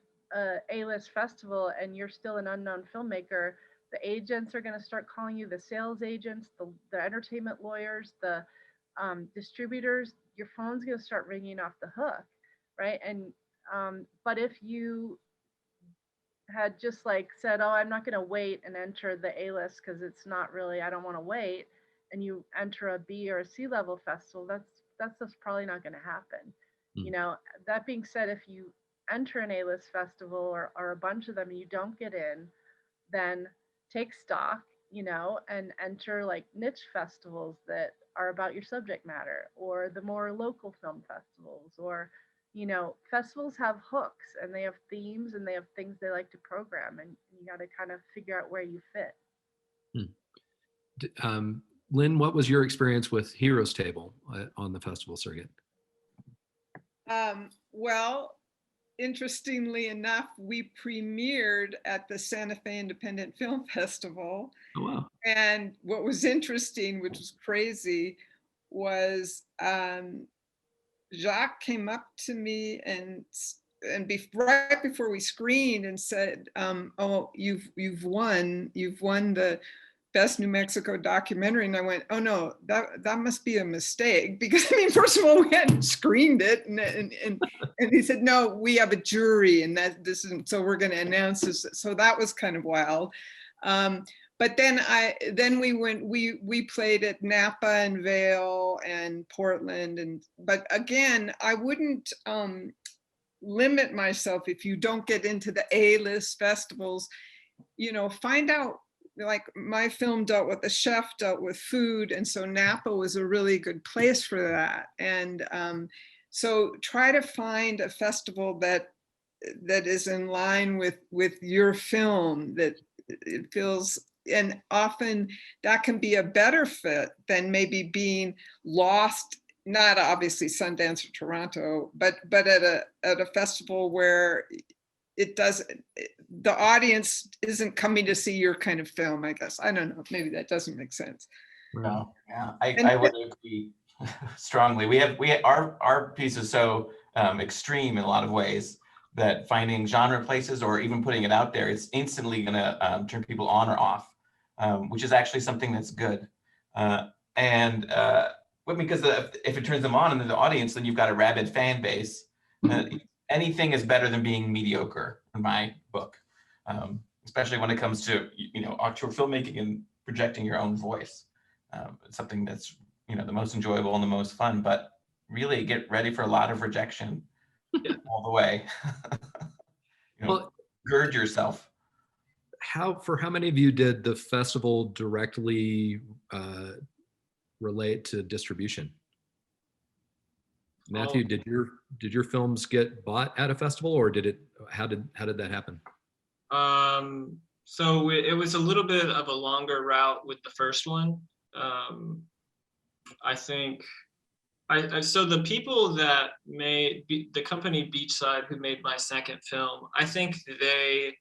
S6: A-list festival and you're still an unknown filmmaker, the agents are going to start calling you, the sales agents, the entertainment lawyers, the distributors. Your phone's going to start ringing off the hook, right? And but if you had just like said, oh, I'm not going to wait and enter the A-list because it's not really, I don't want to wait, and you enter a B or a C level festival, that's just probably not going to happen. You know, that being said, if you enter an A-list festival or a bunch of them and you don't get in, then take stock, you know, and enter like niche festivals that are about your subject matter, or the more local film festivals, or, festivals have hooks and they have themes and they have things they like to program, and you got to kind of figure out where you fit.
S3: Lynn, what was your experience with Heroes Table on the festival circuit?
S5: Well, interestingly enough, we premiered at the Santa Fe Independent Film Festival.
S3: Oh, wow.
S5: And what was interesting, which was crazy, was Jacques came up to me and right before we screened and said, "Oh, you've won the Best New Mexico documentary." And I went, "Oh no, that must be a mistake," because I mean, first of all, we hadn't screened it, and he said, "No, we have a jury, and that this is so we're going to announce this." So that was kind of wild. But then we played at Napa and Vail and Portland, but again, I wouldn't limit myself. If you don't get into the A-list festivals, find out. Like my film dealt with the chef, dealt with food, and so Napa was a really good place for that. And so try to find a festival that is in line with your film, that it feels, and often that can be a better fit than maybe being lost, not obviously Sundance or Toronto, but at a festival where the audience isn't coming to see your kind of film, I guess. I don't know, maybe that doesn't make sense.
S7: No, yeah, I would agree strongly. Our piece is so extreme in a lot of ways that finding genre places or even putting it out there, it's instantly gonna turn people on or off, which is actually something that's good. Because if it turns them on in the audience, then you've got a rabid fan base. Anything is better than being mediocre in my book, especially when it comes to auteur filmmaking and projecting your own voice. It's something that's the most enjoyable and the most fun, but really get ready for a lot of rejection all the way.
S3: Well,
S7: gird yourself.
S3: For how many of you did the festival directly relate to distribution? Matthew, did your films get bought at a festival, or how did that happen?
S4: So it was a little bit of a longer route with the first one. I think so the people that made the company Beachside, who made my second film, I think they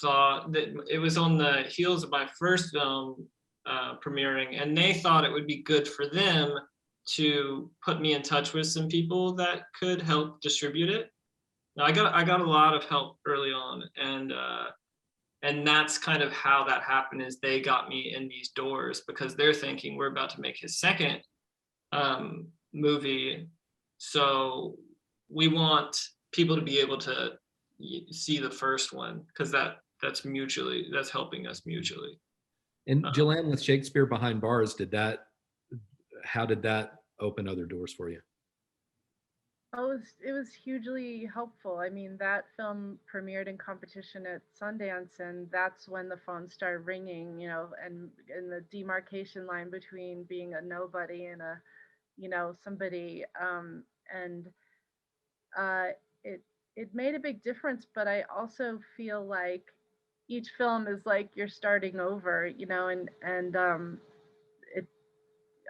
S4: thought that it was on the heels of my first film premiering, and they thought it would be good for them to put me in touch with some people that could help distribute it. Now I got a lot of help early on, and that's kind of how that happened. Is they got me in these doors because they're thinking we're about to make his second movie, so we want people to be able to see the first one, because that's helping us mutually.
S3: And Jillian, with Shakespeare Behind Bars, how did that open other doors for you?
S6: Oh, it was hugely helpful. I mean, that film premiered in competition at Sundance, and that's when the phone started ringing, and in the demarcation line between being a nobody and a, somebody, and it made a big difference. But I also feel like each film is like you're starting over, and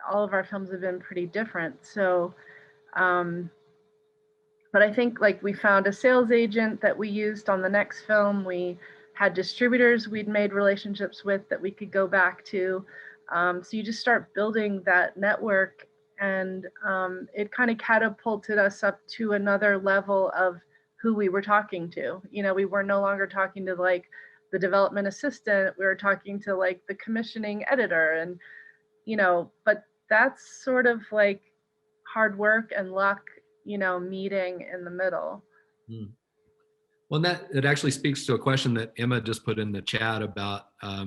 S6: all of our films have been pretty different. So, but I think like we found a sales agent that we used on the next film. We had distributors we'd made relationships with that we could go back to. So you just start building that network, and it kind of catapulted us up to another level of who we were talking to. We were no longer talking to like the development assistant, we were talking to like the commissioning editor, and but that's sort of like hard work and luck, meeting in the middle.
S3: Well, it actually speaks to a question that Emma just put in the chat about how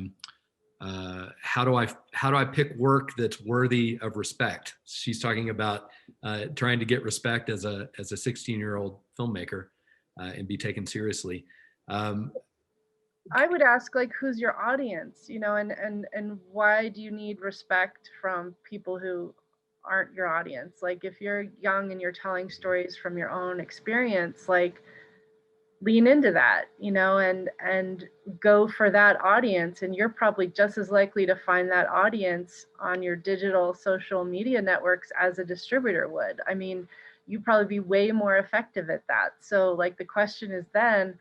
S3: do I pick work that's worthy of respect? She's talking about trying to get respect as a 16-year-old filmmaker and be taken seriously.
S6: I would ask, like, who's your audience, and why do you need respect from people who aren't your audience. Like if you're young and you're telling stories from your own experience, like lean into that, you know, and go for that audience. And you're probably just as likely to find that audience on your digital social media networks as a distributor would. I mean, you'd probably be way more effective at that. So like the question is then,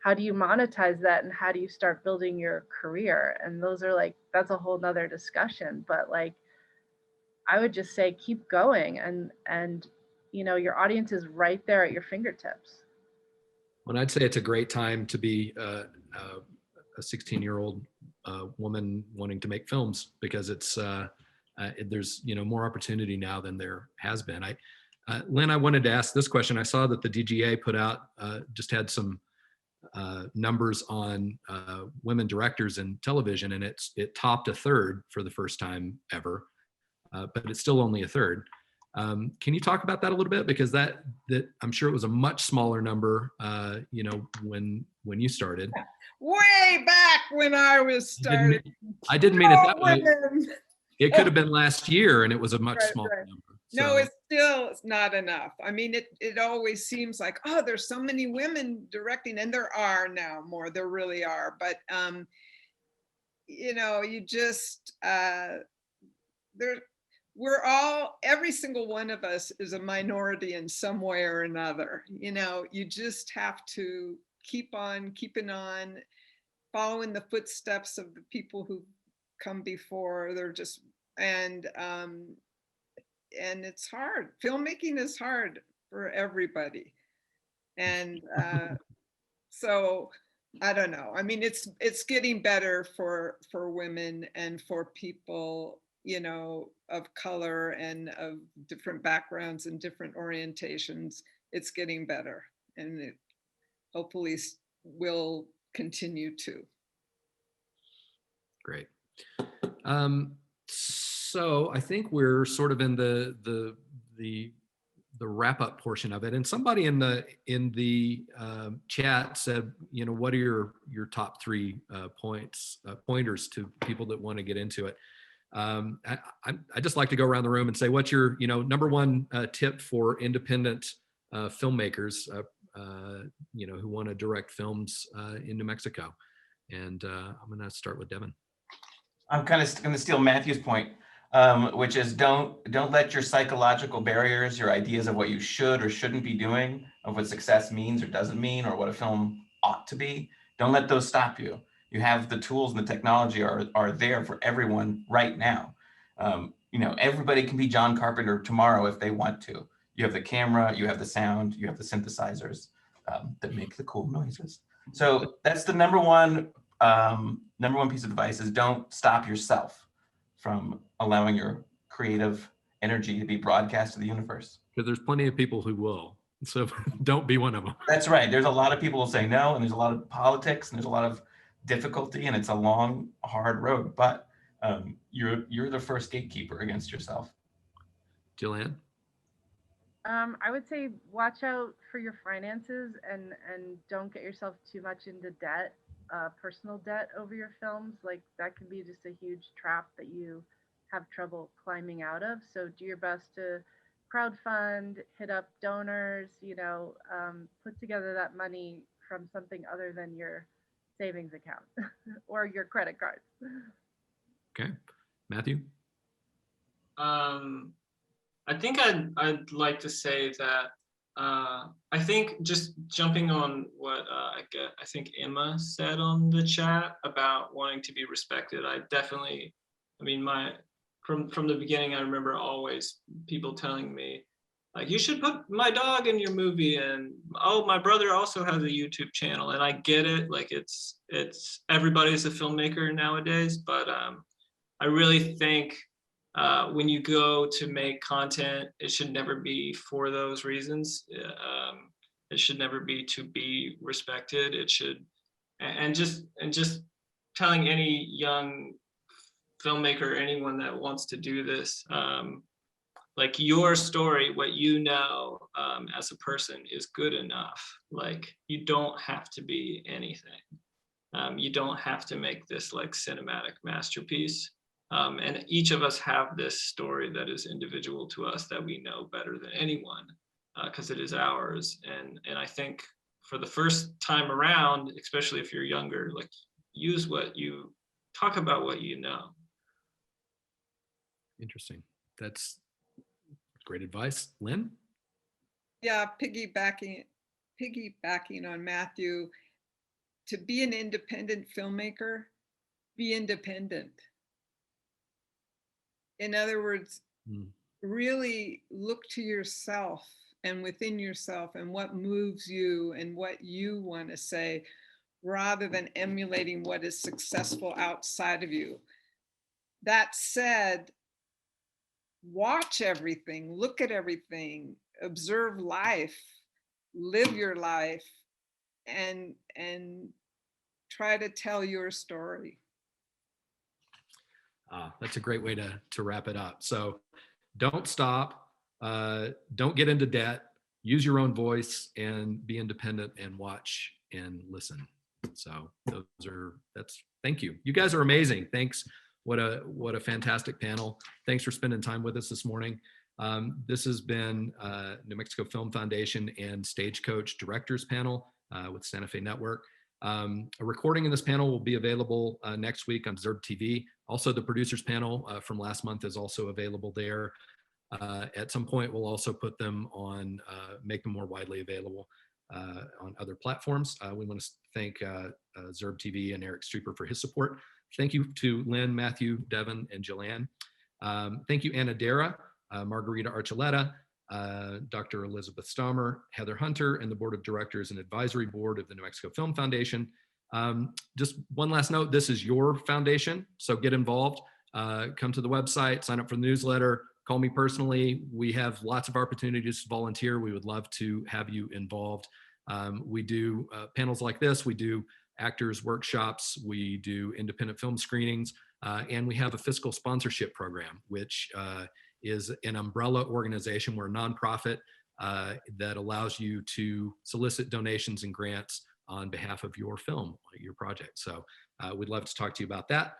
S6: how do you monetize that and how do you start building your career? And those are like, that's a whole nother discussion. But like, I would just say keep going, and you know, your audience is right there at your fingertips.
S3: Well, I'd say it's a great time to be a 16-year-old woman wanting to make films, because it's there's more opportunity now than there has been. Lynn, I wanted to ask this question. I saw that the DGA put out just had some numbers on women directors in television, and it topped a third for the first time ever, but it's still only a third. Can you talk about that a little bit? Because that I'm sure it was a much smaller number, when you started.
S5: Way back when I was starting.
S3: I didn't mean it that way.
S5: Women.
S3: It could have been last year, and it was a much
S5: Right,
S3: smaller
S5: right.
S3: number.
S5: No,
S3: So-
S5: it's still not enough. I mean, it always seems like, oh, there's so many women directing, and there are now more. There really are. But you just every single one of us is a minority in some way or another. You just have to keep on keeping on, following the footsteps of the people who come before. And it's hard. Filmmaking is hard for everybody. And so I don't know. I mean, it's getting better for women and for people, of color and of different backgrounds and different orientations. It's getting better, and it hopefully will continue to.
S3: Great. So I think we're sort of in the wrap up portion of it. And somebody in the chat said, what are your top three pointers to people that want to get into it? I just like to go around the room and say, what's your number one tip for independent filmmakers who want to direct films in New Mexico? And I'm going to start with Devin.
S7: I'm kind of going to steal Matthew's point, which is don't let your psychological barriers, your ideas of what you should or shouldn't be doing, of what success means or doesn't mean, or what a film ought to be, don't let those stop you. You have the tools and the technology are there for everyone right now. Everybody can be John Carpenter tomorrow if they want to. You have the camera, you have the sound, you have the synthesizers that make the cool noises. So that's the number one piece of advice is don't stop yourself from allowing your creative energy to be broadcast to the universe.
S3: Because there's plenty of people who will. So don't be one of them.
S7: That's right. There's a lot of people who say no, and there's a lot of politics, and there's a lot of difficulty, and it's a long, hard road. But you're the first gatekeeper against yourself.
S3: Jillian?
S6: I would say watch out for your finances and don't get yourself too much into debt, personal debt over your films. Like that can be just a huge trap that you have trouble climbing out of. So do your best to crowdfund, hit up donors, put together that money from something other than your savings account or your credit cards.
S3: Okay. Matthew?
S4: I think I'd like to say that I think just jumping on what I think Emma said on the chat about wanting to be respected. From the beginning, I remember always people telling me, like, you should put my dog in your movie, and oh, my brother also has a YouTube channel, and I get it. Like it's everybody's a filmmaker nowadays, but I really think when you go to make content, it should never be for those reasons. It should never be to be respected. It should, and just telling any young filmmaker, anyone that wants to do this, like your story, what you know as a person is good enough. Like you don't have to be anything. You don't have to make this like cinematic masterpiece. And each of us have this story that is individual to us that we know better than anyone, because it is ours. And I think for the first time around, especially if you're younger, like talk about what you know.
S3: Interesting. That's great advice. Lynn?
S5: Yeah, piggybacking on Matthew, to be an independent filmmaker, be independent. In other words, really look to yourself and within yourself and what moves you and what you want to say, rather than emulating what is successful outside of you. That said, watch everything, look at everything, observe life, live your life, and try to tell your story.
S3: That's a great way to wrap it up. So don't stop, don't get into debt, use your own voice and be independent and watch and listen. So thank you. You guys are amazing. Thanks. What a fantastic panel. Thanks for spending time with us this morning. This has been New Mexico Film Foundation and Stagecoach Directors Panel with Santa Fe Network. A recording of this panel will be available next week on Zurb TV. Also, the producers panel from last month is also available there. At some point, we'll also put them on, make them more widely available on other platforms. We want to thank Zurb TV and Eric Streeper for his support. Thank you to Lynn, Matthew, Devin, and Jillian. Thank you, Anna Dara, Margarita Archuleta, Dr. Elizabeth Stommer, Heather Hunter, and the Board of Directors and Advisory Board of the New Mexico Film Foundation. Just one last note, this is your foundation, so get involved. Come to the website, sign up for the newsletter, call me personally. We have lots of opportunities to volunteer. We would love to have you involved. We do panels like this, we do actors workshops, we do independent film screenings, and we have a fiscal sponsorship program, which is an umbrella organization. We're a nonprofit that allows you to solicit donations and grants on behalf of your film, your project. So we'd love to talk to you about that.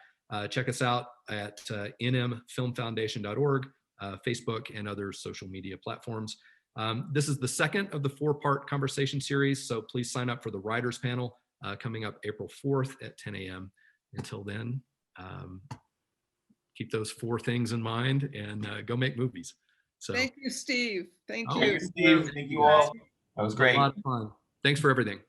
S3: Check us out at nmfilmfoundation.org, Facebook, and other social media platforms. This is the second of the 4-part conversation series, so please sign up for the writers panel coming up April 4th at 10 a.m. Until then, keep those 4 things in mind and go make movies. So
S5: Thank you, Steve. Thank
S3: Oh,
S5: you.
S7: Steve. Thank you all. That was great.
S3: a lot of fun. Thanks for everything.